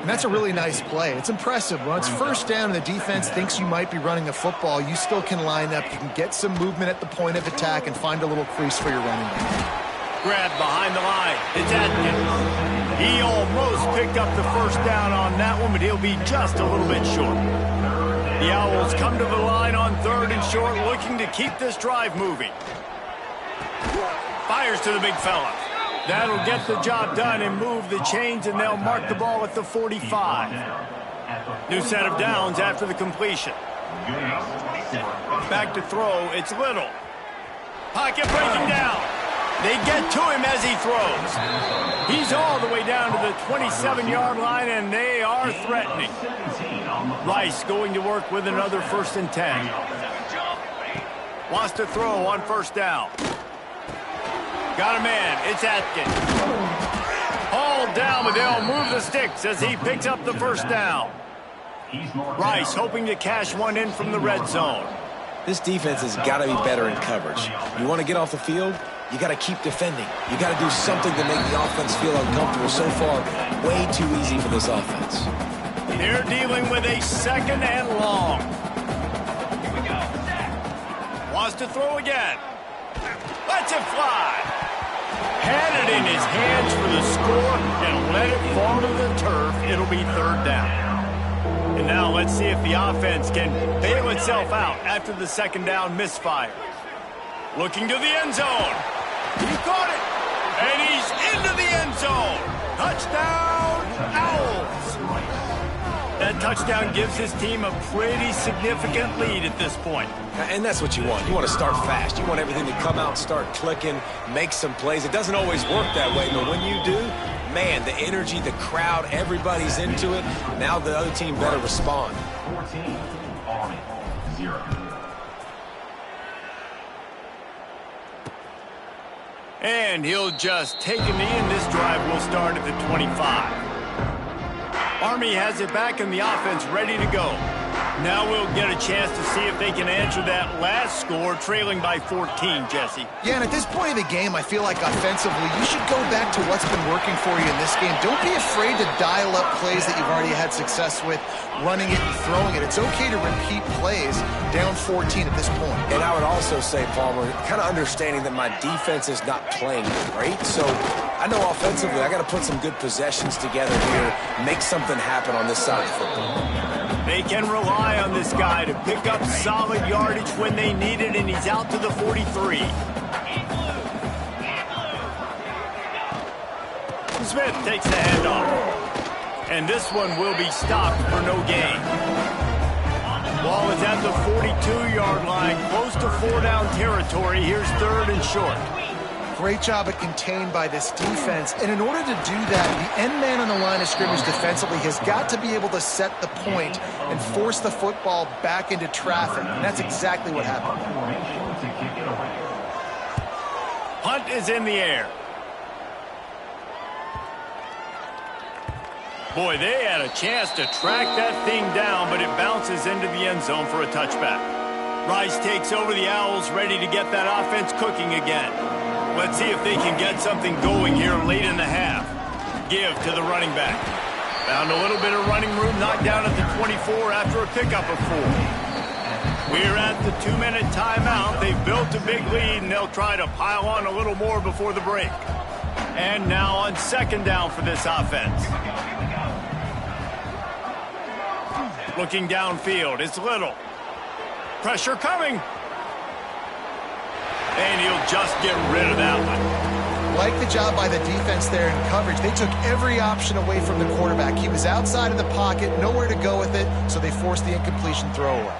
And that's a really nice play. It's impressive. When it's first down and the defense thinks you might be running a football, you still can line up. You can get some movement at the point of attack and find a little crease for your running back. Grabbed behind the line. It's Atkins. He almost picked up the first down on that one, but he'll be just a little bit short. The Owls come to the line on 3rd and short, looking to keep this drive moving. Fires to the big fella. That'll get the job done and move the chains, and they'll mark the ball at the 45. New set of downs after the completion. Back to throw. It's Little. Pocket breaking down. They get to him as he throws. He's all the way down to the 27-yard line, and they are threatening. Rice going to work with another 1st and 10. Wants to throw on first down. Got a man. It's Atkins. Hauled down, but they'll move the sticks as he picks up the first down. Rice hoping to cash one in from the red zone. This defense has got to be better in coverage. You want to get off the field, you got to keep defending. You got to do something to make the offense feel uncomfortable. So far, way too easy for this offense. They're dealing with a 2nd and long. Wants to throw again. Lets it fly. Had it in his hands for the score and let it fall to the turf. It'll be 3rd down. And now let's see if the offense can bail itself out after the 2nd down misfire. Looking to the end zone. He caught it. And he's into the end zone. Touchdown, Owls. That touchdown gives his team a pretty significant lead at this point. And that's what you want. You want to start fast. You want everything to come out and start clicking, make some plays. It doesn't always work that way, but when you do, man, the energy, the crowd, everybody's into it. Now the other team better respond. 14, Army, 0. And he'll just take a knee, and this drive will start at the 25. Army has it back in the offense, ready to go. Now we'll get a chance to see if they can answer that last score, trailing by 14, Jesse. Yeah, and at this point of the game, I feel like offensively, you should go back to what's been working for you in this game. Don't be afraid to dial up plays that you've already had success with, running it and throwing it. It's okay to repeat plays down 14 at this point. And I would also say, Palmer, kind of understanding that my defense is not playing great, so I know offensively I got to put some good possessions together here, make something happen on this side of football. They can rely on this guy to pick up solid yardage when they need it, and he's out to the 43. Smith takes the handoff. And this one will be stopped for no gain. Ball is at the 42-yard line, close to 4-down territory. Here's 3rd and short. Great job at contained by this defense. And in order to do that, the end man on the line of scrimmage defensively has got to be able to set the point and force the football back into traffic. And that's exactly what happened. Punt is in the air. Boy, they had a chance to track that thing down, but it bounces into the end zone for a touchback. Rice takes over the Owls, ready to get that offense cooking again. Let's see if they can get something going here late in the half. Give to the running back. Found a little bit of running room, knocked down at the 24 after a pickup of 4. We're at the 2-minute timeout. They've built a big lead, and they'll try to pile on a little more before the break. And now on 2nd down for this offense. Looking downfield, it's Little. Pressure coming. And he'll just get rid of that one. Like the job by the defense there in coverage. They took every option away from the quarterback. He was outside of the pocket, nowhere to go with it, so they forced the incompletion throwaway.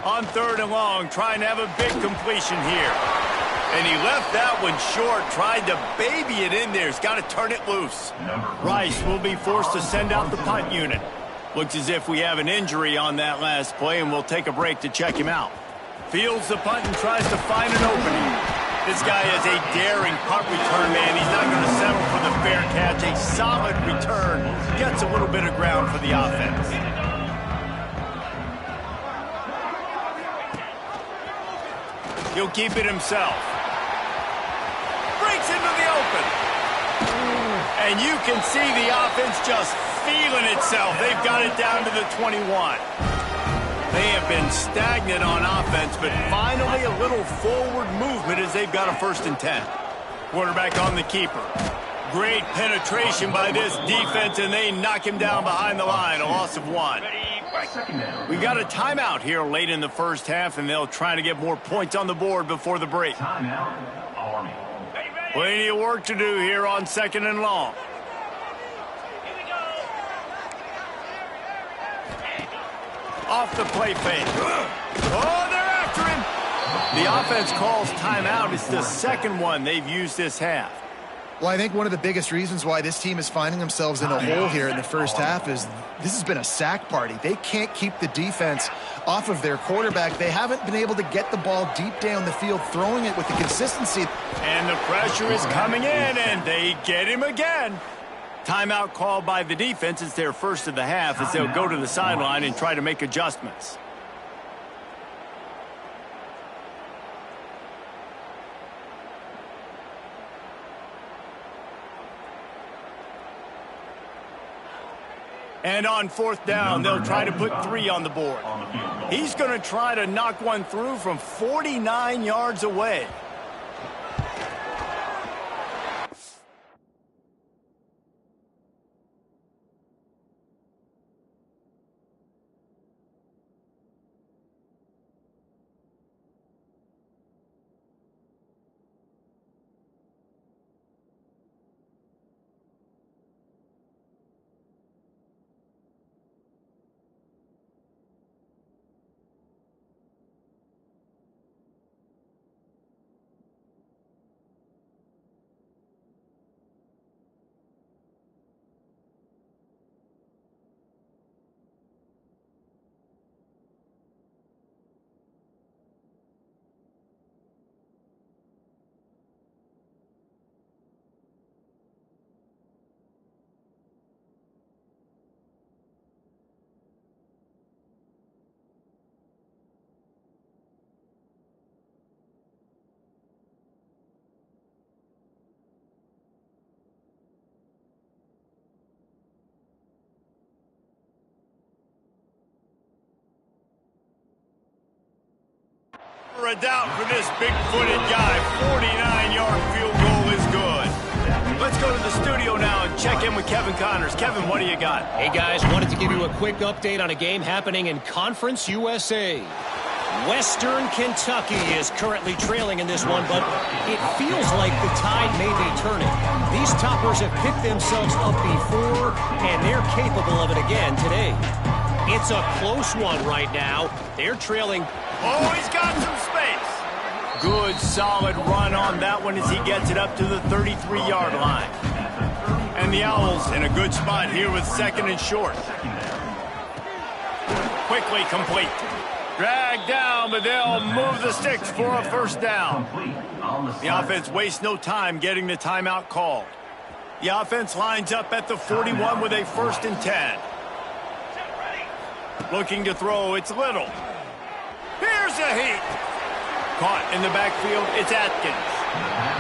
On 3rd and long, trying to have a big completion here. And he left that one short, tried to baby it in there. He's got to turn it loose. Rice will be forced to send out the punt unit. Looks as if we have an injury on that last play, and we'll take a break to check him out. Fields the punt and tries to find an opening. This guy is a daring punt return man. He's not going to settle for the fair catch. A solid return. Gets a little bit of ground for the offense. He'll keep it himself. Breaks into the open. And you can see the offense just feeling itself. They've got it down to the 21. They have been stagnant on offense, but finally a little forward movement as they've got a 1st and 10. Quarterback on the keeper. Great penetration by this defense, and they knock him down behind the line. A loss of 1. We've got a timeout here late in the first half, and they'll try to get more points on the board before the break. Plenty of work to do here on 2nd and long. Off the play fake. Oh, they're after him. The offense calls timeout. It's the 2nd one they've used this half. Well, I think one of the biggest reasons why this team is finding themselves in a hole here in the first half is this has been a sack party. They can't keep the defense off of their quarterback. They haven't been able to get the ball deep down the field, throwing it with the consistency. And the pressure is coming in, and they get him again. Timeout called by the defense. It's their first of the half as they'll go to the sideline and try to make adjustments. And on 4th down, they'll try to put 3 on the board. He's going to try to knock one through from 49 yards away. A doubt for this big-footed guy. 49-yard field goal is good. Let's go to the studio now and check in with Kevin Connors. Kevin, what do you got? Hey, guys, wanted to give you a quick update on a game happening in Conference USA. Western Kentucky is currently trailing in this one, but it feels like the tide may be turning. These toppers have picked themselves up before, and they're capable of it again today. It's a close one right now. They're trailing. Oh, he's got some space. Good, solid run on that one as he gets it up to the 33-yard line. And the Owls in a good spot here with 2nd and short. Quickly complete. Dragged down, but they'll move the sticks for a 1st down. The offense wastes no time getting the timeout called. The offense lines up at the 41 with a 1st and 10. Looking to throw, it's Little. Here's a heat. Caught in the backfield, it's Atkins.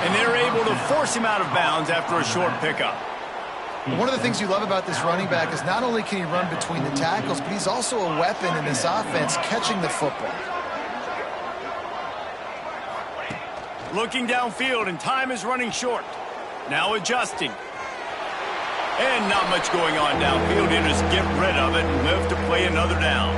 And they're able to force him out of bounds after a short pickup. One of the things you love about this running back is not only can he run between the tackles, but he's also a weapon in this offense, catching the football. Looking downfield, and time is running short. Now adjusting. And not much going on downfield. He'll just get rid of it and live to play another down.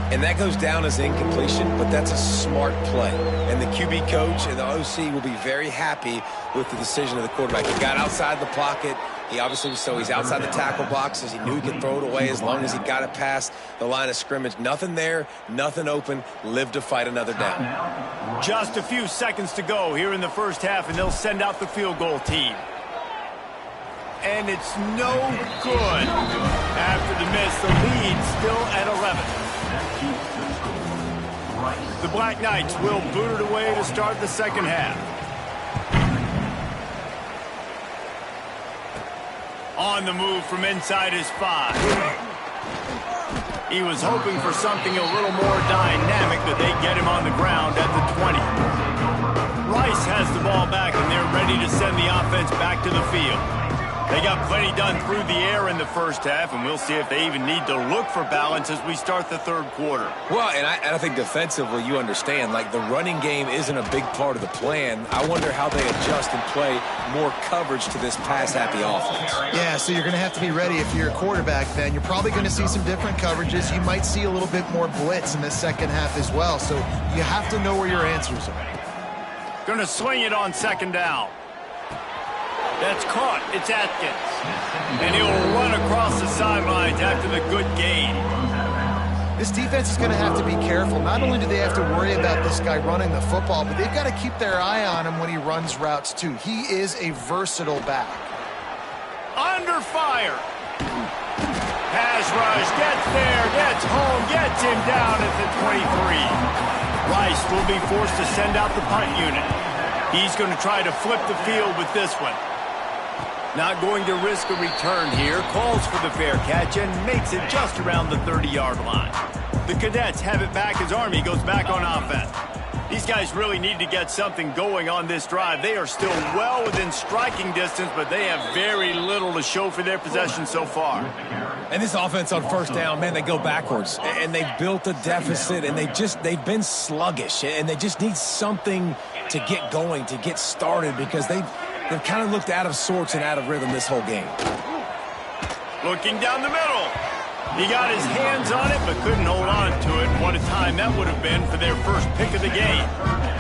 And that goes down as incompletion, but that's a smart play. And the QB coach and the OC will be very happy with the decision of the quarterback. He got outside the pocket. He obviously was so he's outside the tackle boxes. He knew he could throw it away as long as he got it past the line of scrimmage. Nothing there, nothing open. Live to fight another down. Just a few seconds to go here in the first half, and they'll send out the field goal team. and it's no good. After the miss, the lead still at 11. The Black Knights will boot it away to start the second half. On the move from inside his 5. He was hoping for something a little more dynamic, but they get him on the ground at the 20. Rice has the ball back, and they're ready to send the offense back to the field. They got plenty done through the air in the first half, and we'll see if they even need to look for balance as we start the third quarter. Well, and I think defensively, you understand, like the running game isn't a big part of the plan. I wonder how they adjust and play more coverage to this pass-happy offense. Yeah, so you're going to have to be ready if you're a quarterback then. You're probably going to see some different coverages. You might see a little bit more blitz in the second half as well, so you have to know where your answers are. Going to swing it on second down. That's caught. It's Atkins. And he'll run across the sidelines after the good gain. This defense is going to have to be careful. Not only do they have to worry about this guy running the football, but they've got to keep their eye on him when he runs routes too. He is a versatile back. Under fire. Pass rush. Gets there. Gets home. Gets him down at the 23. Rice will be forced to send out the punt unit. He's going to try to flip the field with this one. Not going to risk a return here. Calls for the fair catch and makes it just around the 30-yard line. The Cadets have it back as Army goes back on offense. These guys really need to get something going on this drive. They are still well within striking distance, but they have very little to show for their possession so far. And this offense on first down, man, they go backwards. And they've built a deficit, and they've been sluggish. And they just need something to get going, to get started, because they've kind of looked out of sorts and out of rhythm this whole game. Looking down the middle. He got his hands on it, but couldn't hold on to it. What a time that would have been for their first pick of the game.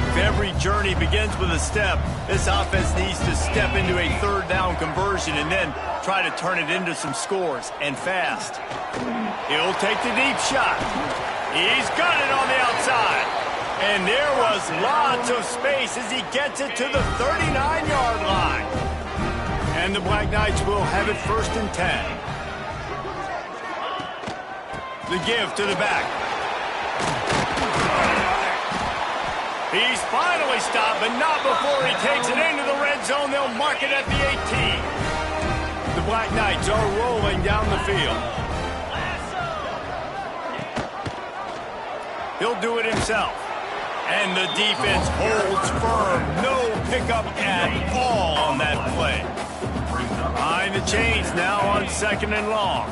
If every journey begins with a step, this offense needs to step into a third down conversion and then try to turn it into some scores, and fast. He'll take the deep shot. He's got it on the outside. And there was lots of space as he gets it to the 39-yard line. And the Black Knights will have it 1st and 10. The give to the back. He's finally stopped, but not before he takes it into the red zone. They'll mark it at the 18. The Black Knights are rolling down the field. He'll do it himself. And the defense holds firm. No pickup at all on that play. Behind the chains now on 2nd and long.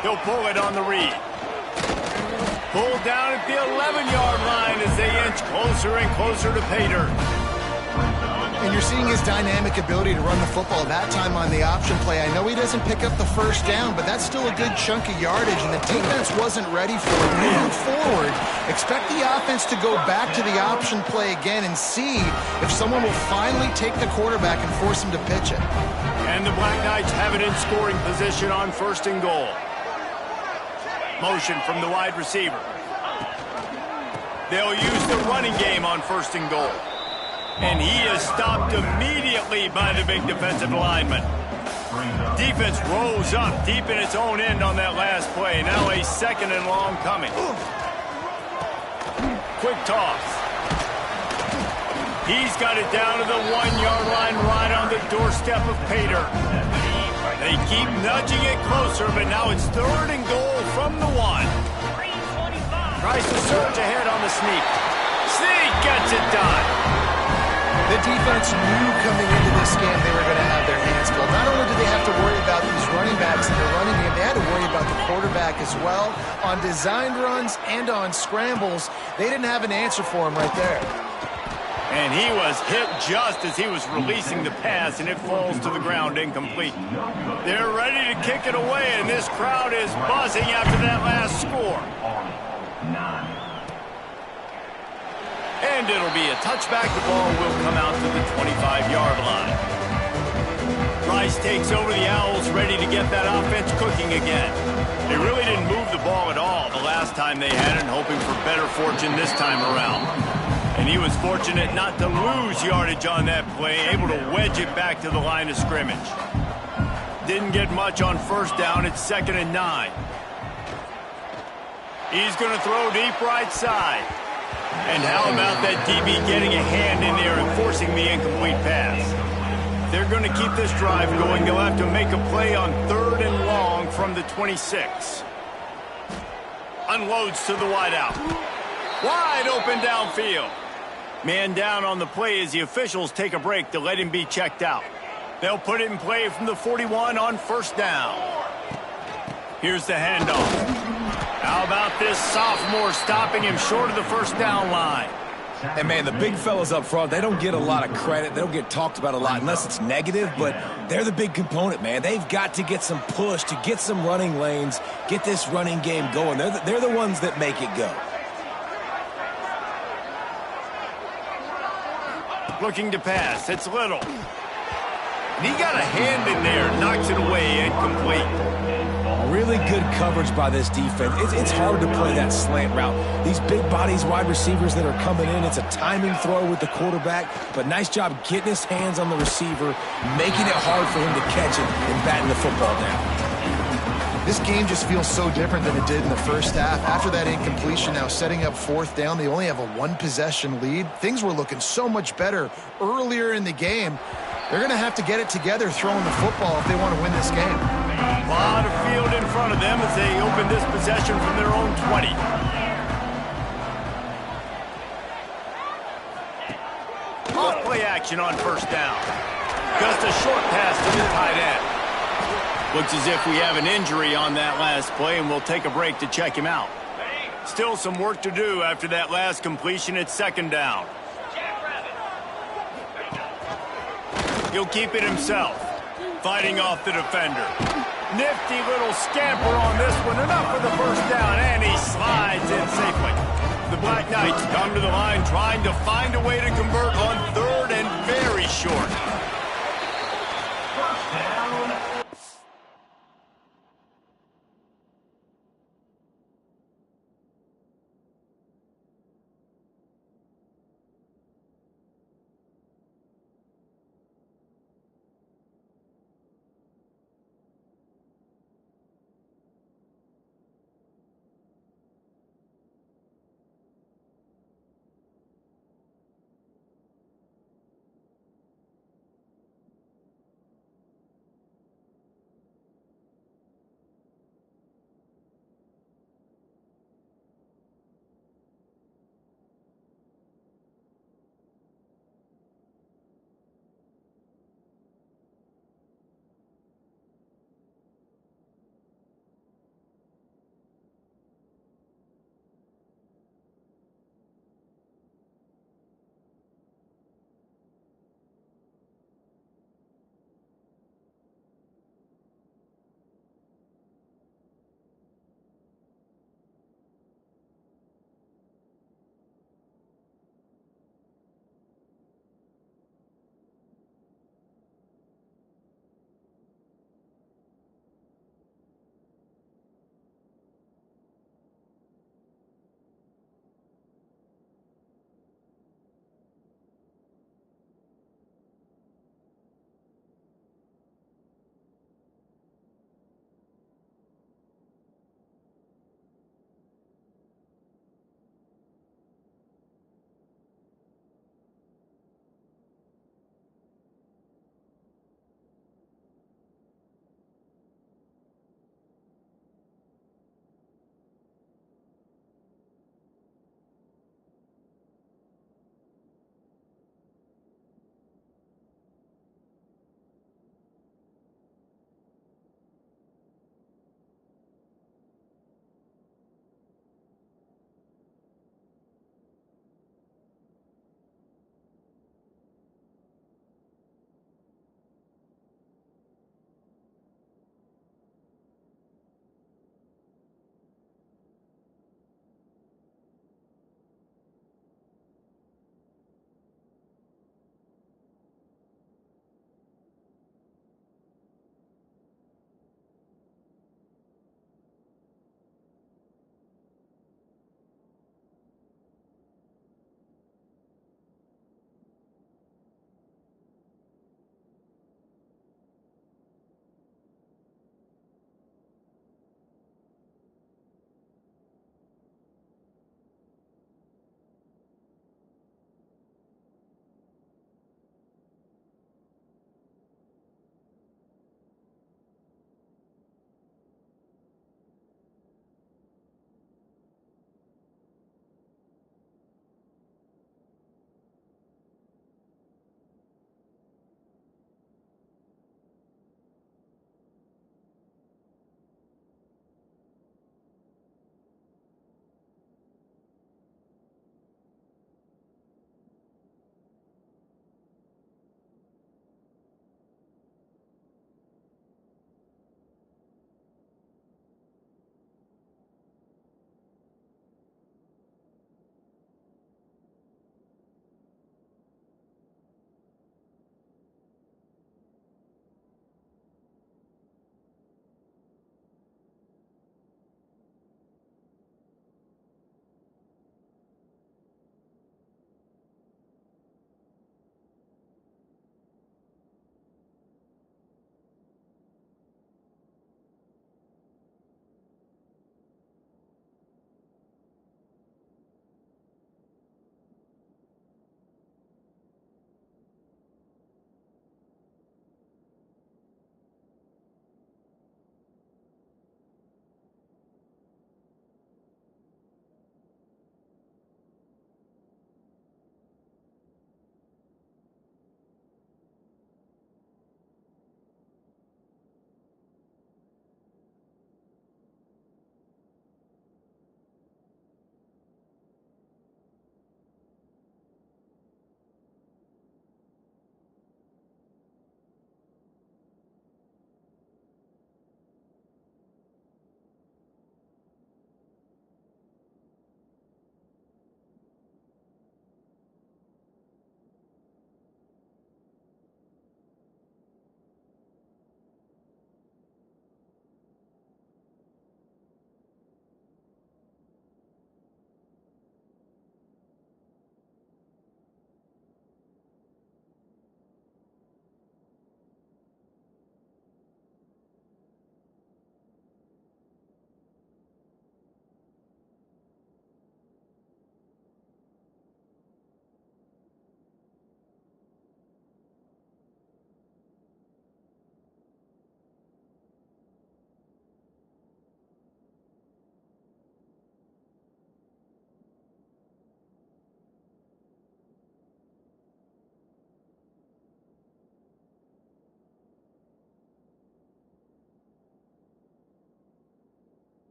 He'll pull it on the read. Pulled down at the 11-yard line as they inch closer and closer to pay dirt. And you're seeing his dynamic ability to run the football, that time on the option play. I know he doesn't pick up the first down, but that's still a good chunk of yardage, and the defense wasn't ready for it. Moving forward, expect the offense to go back to the option play again and see if someone will finally take the quarterback and force him to pitch it. And the Black Knights have it in scoring position on 1st and goal. Motion from the wide receiver. They'll use the running game on 1st and goal. And he is stopped immediately by the big defensive lineman. Defense rose up deep in its own end on that last play. Now a 2nd and long coming. Quick toss. He's got it down to the 1-yard line right on the doorstep of pay dirt. They keep nudging it closer, but now it's 3rd and goal from the 1. Tries to surge ahead on the sneak. Sneak gets it done. The defense knew coming into this game they were going to have their hands full. Not only do they have to worry about these running backs in the running game, they had to worry about the quarterback as well. On designed runs and on scrambles, they didn't have an answer for him right there. And he was hit just as he was releasing the pass, and it falls to the ground incomplete. They're ready to kick it away, and this crowd is buzzing after that last score. And it'll be a touchback. The ball will come out to the 25-yard line. Rice takes over the Owls, ready to get that offense cooking again. They really didn't move the ball at all the last time they had it, hoping for better fortune this time around. And he was fortunate not to lose yardage on that play, able to wedge it back to the line of scrimmage. Didn't get much on first down. It's 2nd and 9. He's going to throw deep right side. And how about that DB getting a hand in there and forcing the incomplete pass? They're going to keep this drive going. They'll have to make a play on 3rd and long from the 26. Unloads to the wideout. Wide open downfield. Man down on the play as the officials take a break to let him be checked out. They'll put it in play from the 41 on 1st down. Here's the handoff. How about this sophomore stopping him short of the 1st down line? And, man, the big fellas up front, they don't get a lot of credit. They don't get talked about a lot unless it's negative, but they're the big component, man. They've got to get some push, to get some running lanes, get this running game going. They're the ones that make it go. Looking to pass. It's Little. And he got a hand in there. Knocks it away. Incomplete. Really good coverage by this defense. It's hard to play that slant route. These big bodies, wide receivers that are coming in, it's a timing throw with the quarterback, but nice job getting his hands on the receiver, making it hard for him to catch it and batting the football down. This game just feels so different than it did in the first half. After that incompletion, now setting up 4th down, they only have a 1-possession lead. Things were looking so much better earlier in the game. They're going to have to get it together throwing the football if they want to win this game. A lot of field in front of them as they open this possession from their own 20. Off play action on 1st down. Just a short pass to the tight end. Looks as if we have an injury on that last play, and we'll take a break to check him out. Still some work to do after that last completion at 2nd down. He'll keep it himself, fighting off the defender. Nifty little scamper on this one, enough for the 1st down, and he slides in safely. The Black Knights come to the line trying to find a way to convert on 3rd and very short.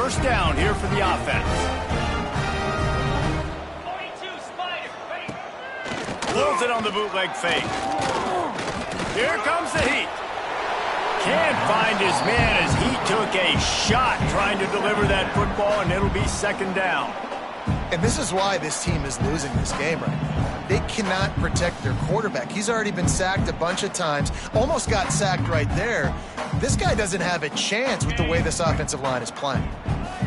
first down here for the offense. Pulls it on the bootleg fake. Here comes the heat. Can't find his man as he took a shot trying to deliver that football, and it'll be second down. And this is why this team is losing this game right now. They cannot protect their quarterback. He's already been sacked a bunch of times, almost got sacked right there. This guy doesn't have a chance with the way this offensive line is playing.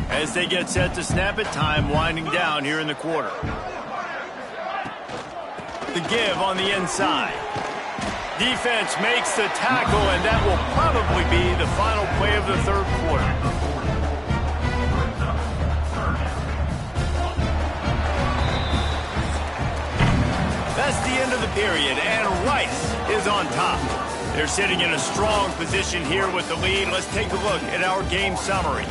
As they get set to snap it, time winding down here in the quarter. The give on the inside. Defense makes the tackle, and that will probably be the final play of the third quarter. That's the end of the period, and Rice is on top. They're sitting in a strong position here with the lead. Let's take a look at our game summary.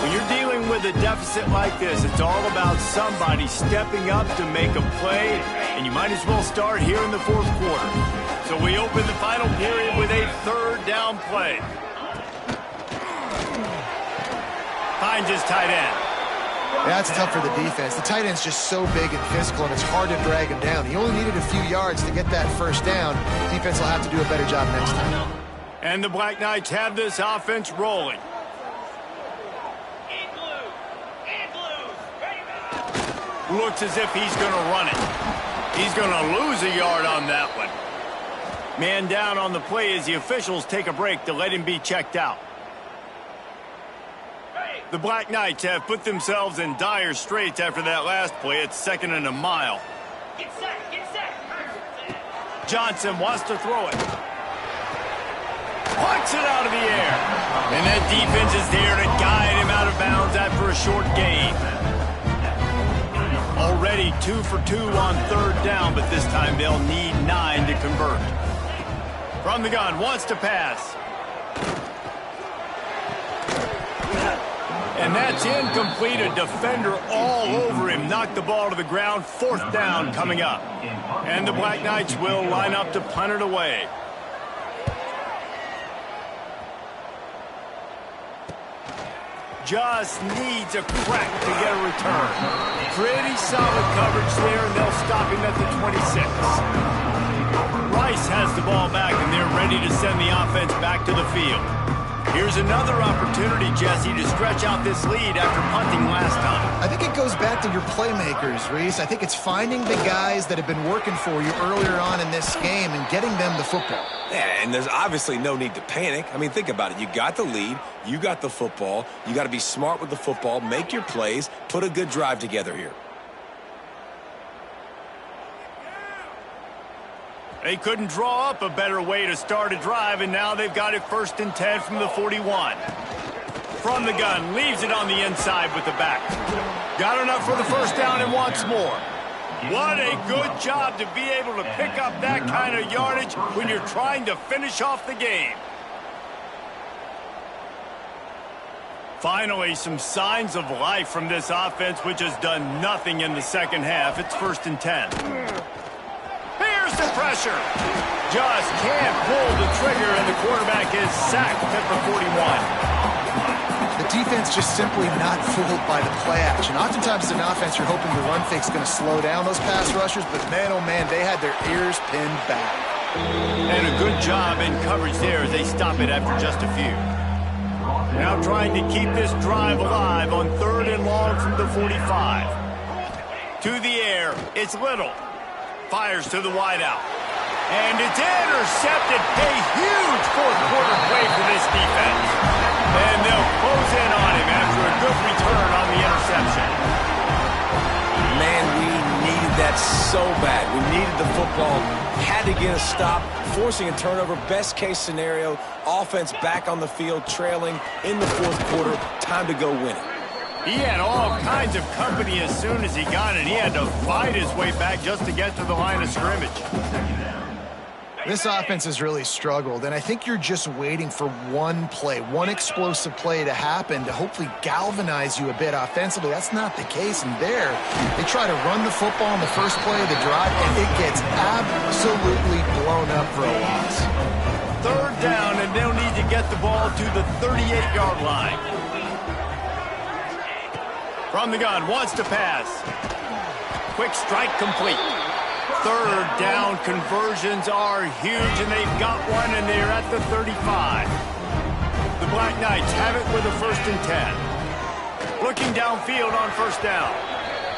When you're dealing with a deficit like this, it's all about somebody stepping up to make a play, and you might as well start here in the fourth quarter. So we open the final period with a third down play. Finds his tight end. Yeah, it's tough for the defense. The tight end's just so big and physical, and it's hard to drag him down. He only needed a few yards to get that first down. Defense will have to do a better job next time. And the Black Knights have this offense rolling. Looks as if he's going to run it. He's going to lose a yard on that one. Man down on the play as the officials take a break to let him be checked out. The Black Knights have put themselves in dire straits after that last play. It's second and a mile. Get set. Johnson wants to throw it. Plucks it out of the air. And that defense is there to guide him out of bounds after a short gain. Already 2 for 2 on third down, but this time they'll need 9 to convert. From the gun, wants to pass. And that's incomplete. A defender all over him. Knocked the ball to the ground. Fourth down coming up. And the Black Knights will line up to punt it away. Just needs a crack to get a return. Pretty solid coverage there, and they'll stop him at the 26. Rice has the ball back, and they're ready to send the offense back to the field. Here's another opportunity, Jesse, to stretch out this lead after punting last time. I think it goes back to your playmakers, Reese. I think it's finding the guys that have been working for you earlier on in this game and getting them the football. Yeah, and there's obviously no need to panic. I mean, think about it. You got the lead. You got the football. You got to be smart with the football, make your plays, put a good drive together here. They couldn't draw up a better way to start a drive, and now they've got it 1st and 10 from the 41. From the gun, leaves it on the inside with the back. Got enough for the first down and wants more. What a good job to be able to pick up that kind of yardage when you're trying to finish off the game. Finally, some signs of life from this offense, which has done nothing in the second half. It's 1st and 10. Here's the pressure. Just can't pull the trigger, and the quarterback is sacked at the 41. The defense just simply not fooled by the play action. Oftentimes as an offense, you're hoping the run fake's going to slow down those pass rushers, but man, oh man, they had their ears pinned back. And a good job in coverage there as they stop it after just a few. Now trying to keep this drive alive on 3rd and long from the 45. To the air, it's Little. Fires to the wideout. And it's intercepted. A huge fourth quarter play for this defense. And they'll close in on him after a good return on the interception. Man, we needed that so bad. We needed the football. Had to get a stop, forcing a turnover. Best case scenario, offense back on the field, trailing in the fourth quarter. Time to go win it. He had all kinds of company as soon as he got it. He had to fight his way back just to get to the line of scrimmage. This offense has really struggled, and I think you're just waiting for one play, one explosive play to happen to hopefully galvanize you a bit offensively. That's not the case, and there, they try to run the football in the first play of the drive, and it gets absolutely blown up for a loss. Third down, and they'll need to get the ball to the 38-yard line. From the gun, wants to pass. Quick strike complete. Third down conversions are huge, and they've got one, and they're at the 35. The Black Knights have it with a 1st and 10. Looking downfield on 1st down.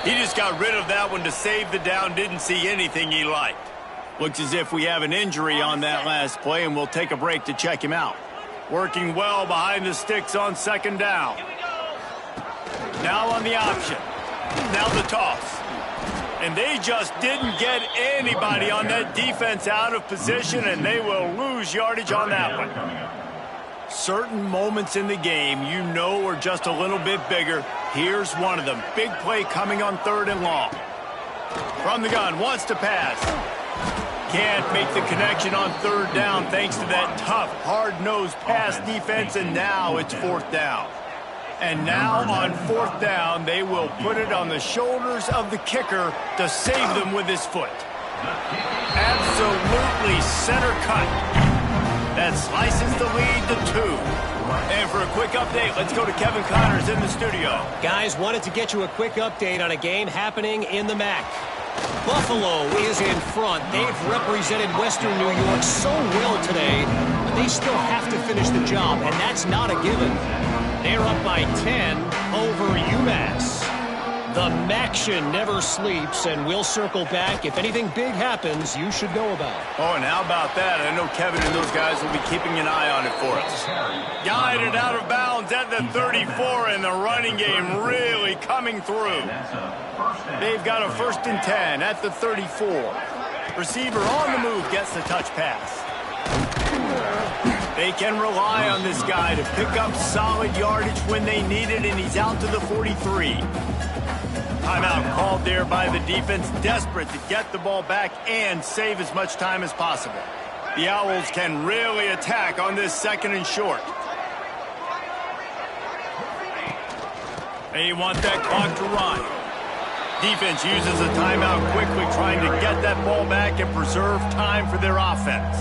He just got rid of that one to save the down, didn't see anything he liked. Looks as if we have an injury on that last play, and we'll take a break to check him out. Working well behind the sticks on 2nd down. Now on the option. Now the toss. And they just didn't get anybody on that defense out of position, and they will lose yardage on that one. Certain moments in the game you know are just a little bit bigger. Here's one of them. Big play coming on 3rd and long. From the gun, wants to pass. Can't make the connection on 3rd down thanks to that tough, hard-nosed pass defense, and now it's 4th down. And now on 4th down, they will put it on the shoulders of the kicker to save them with his foot. Absolutely center cut. That slices the lead to 2. And for a quick update, let's go to Kevin Connors in the studio. Guys, wanted to get you a quick update on a game happening in the MAC. Buffalo is in front. They've represented Western New York so well today, but they still have to finish the job, and that's not a given. They're up by 10 over UMass. The Maction never sleeps, and we'll circle back. If anything big happens, you should know about it. Oh, and how about that? I know Kevin and those guys will be keeping an eye on it for us. Guided out of bounds at the 34, and the running game really coming through. They've got a 1st and 10 at the 34. Receiver on the move gets the touch pass. They can rely on this guy to pick up solid yardage when they need it, and he's out to the 43. Timeout called there by the defense, desperate to get the ball back and save as much time as possible. The Owls can really attack on this 2nd and short. They want that clock to run. Defense uses a timeout quickly, trying to get that ball back and preserve time for their offense.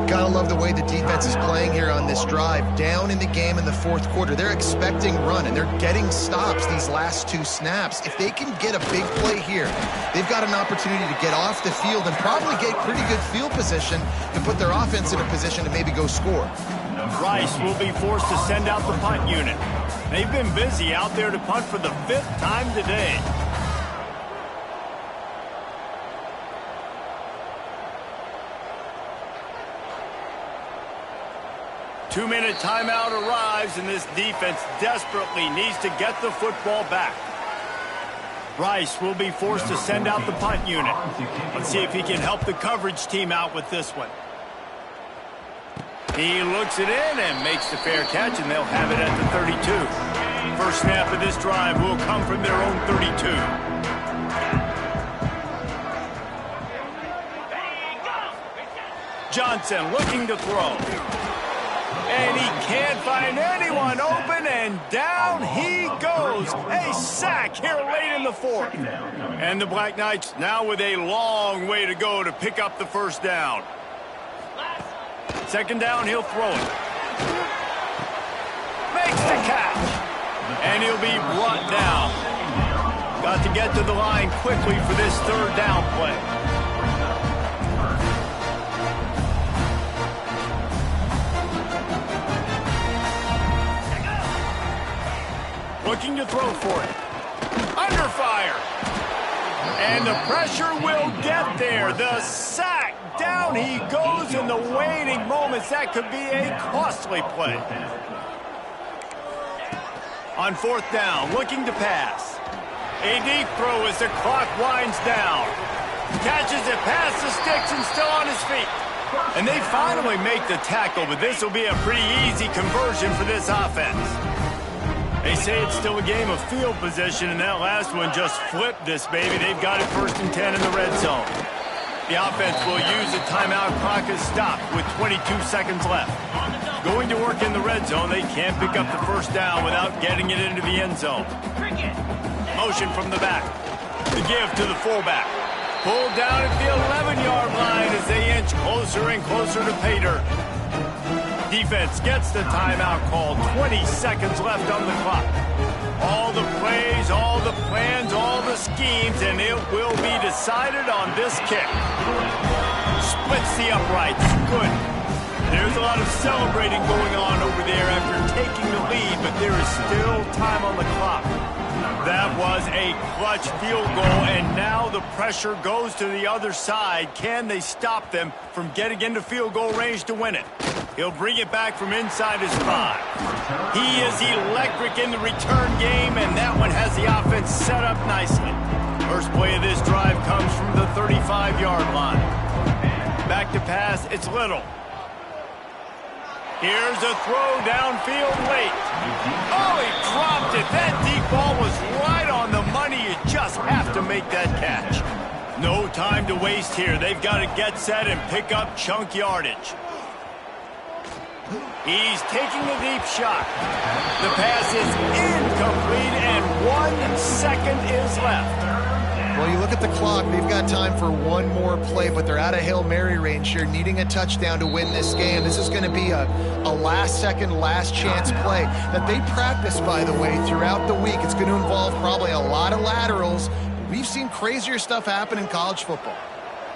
Gotta love the way the defense is playing here on this drive. Down in the game in the 4th quarter. They're expecting run, and they're getting stops these last 2 snaps. If they can get a big play here, they've got an opportunity to get off the field and probably get pretty good field position to put their offense in a position to maybe go score. Rice will be forced to send out the punt unit. They've been busy out there to punt for the 5th time today. Two-minute timeout arrives, and this defense desperately needs to get the football back. Rice will be forced to send out the punt unit. Let's see if he can help the coverage team out with this one. He looks it in and makes the fair catch, and they'll have it at the 32. First snap of this drive will come from their own 32. Johnson looking to throw. And he can't find anyone open, and down he goes. A sack here late in the 4th. And the Black Knights now with a long way to go to pick up the 1st down. 2nd down, he'll throw it. Makes the catch. And he'll be brought down. Got to get to the line quickly for this 3rd down play. Looking to throw for it. Under fire. And the pressure will get there. The sack. Down he goes in the waiting moments. That could be a costly play. On 4th down, looking to pass. A deep throw as the clock winds down. Catches it past the sticks and still on his feet. And they finally make the tackle, but this will be a pretty easy conversion for this offense. They say it's still a game of field position, and that last one just flipped this baby. They've got it 1st and 10 in the red zone. The offense will use a timeout. Clock is stopped with 22 seconds left. Going to work in the red zone. They can't pick up the 1st down without getting it into the end zone. Motion from the back. The give to the fullback. Pulled down at the 11-yard line as they inch closer and closer to pay dirt. Defense gets the timeout called. 20 seconds left on the clock. All the plays, all the plans, all the schemes, and it will be decided on this kick. Splits the uprights. Good. There's a lot of celebrating going on over there after taking the lead, but there is still time on the clock. That was a clutch field goal, and now the pressure goes to the other side. Can they stop them from getting into field goal range to win it? He'll bring it back from inside his 5. He is electric in the return game, and that one has the offense set up nicely. First play of this drive comes from the 35-yard line. Back to pass, it's Little. Here's a throw downfield late. Oh, he dropped it. That deep ball was right on the money. You just have to make that catch. No time to waste here. They've got to get set and pick up chunk yardage. He's taking a deep shot. The pass is incomplete, and 1 second is left. Well, you look at the clock, they've got time for one more play, but they're out of Hail Mary range here, needing a touchdown to win this game. This is going to be a last-second, last-chance play that they practice, by the way, throughout the week. It's going to involve probably a lot of laterals. We've seen crazier stuff happen in college football.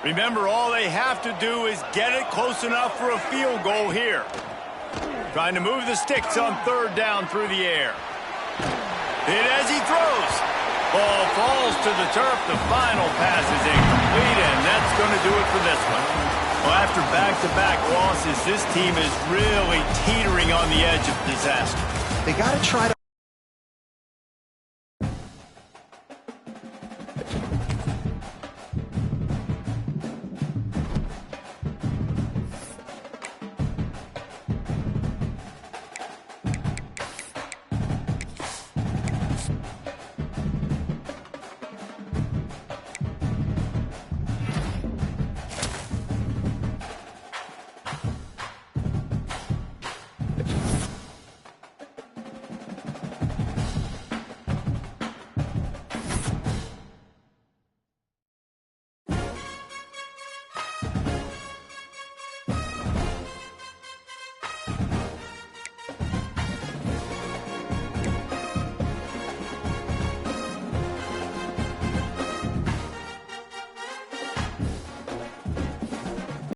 Remember, all they have to do is get it close enough for a field goal here. Trying to move the sticks on third down through the air. Hit as he throws. Ball falls to the turf. The final pass is incomplete, and that's going to do it for this one. Well, after back-to-back losses, this team is really teetering on the edge of disaster. They got to try to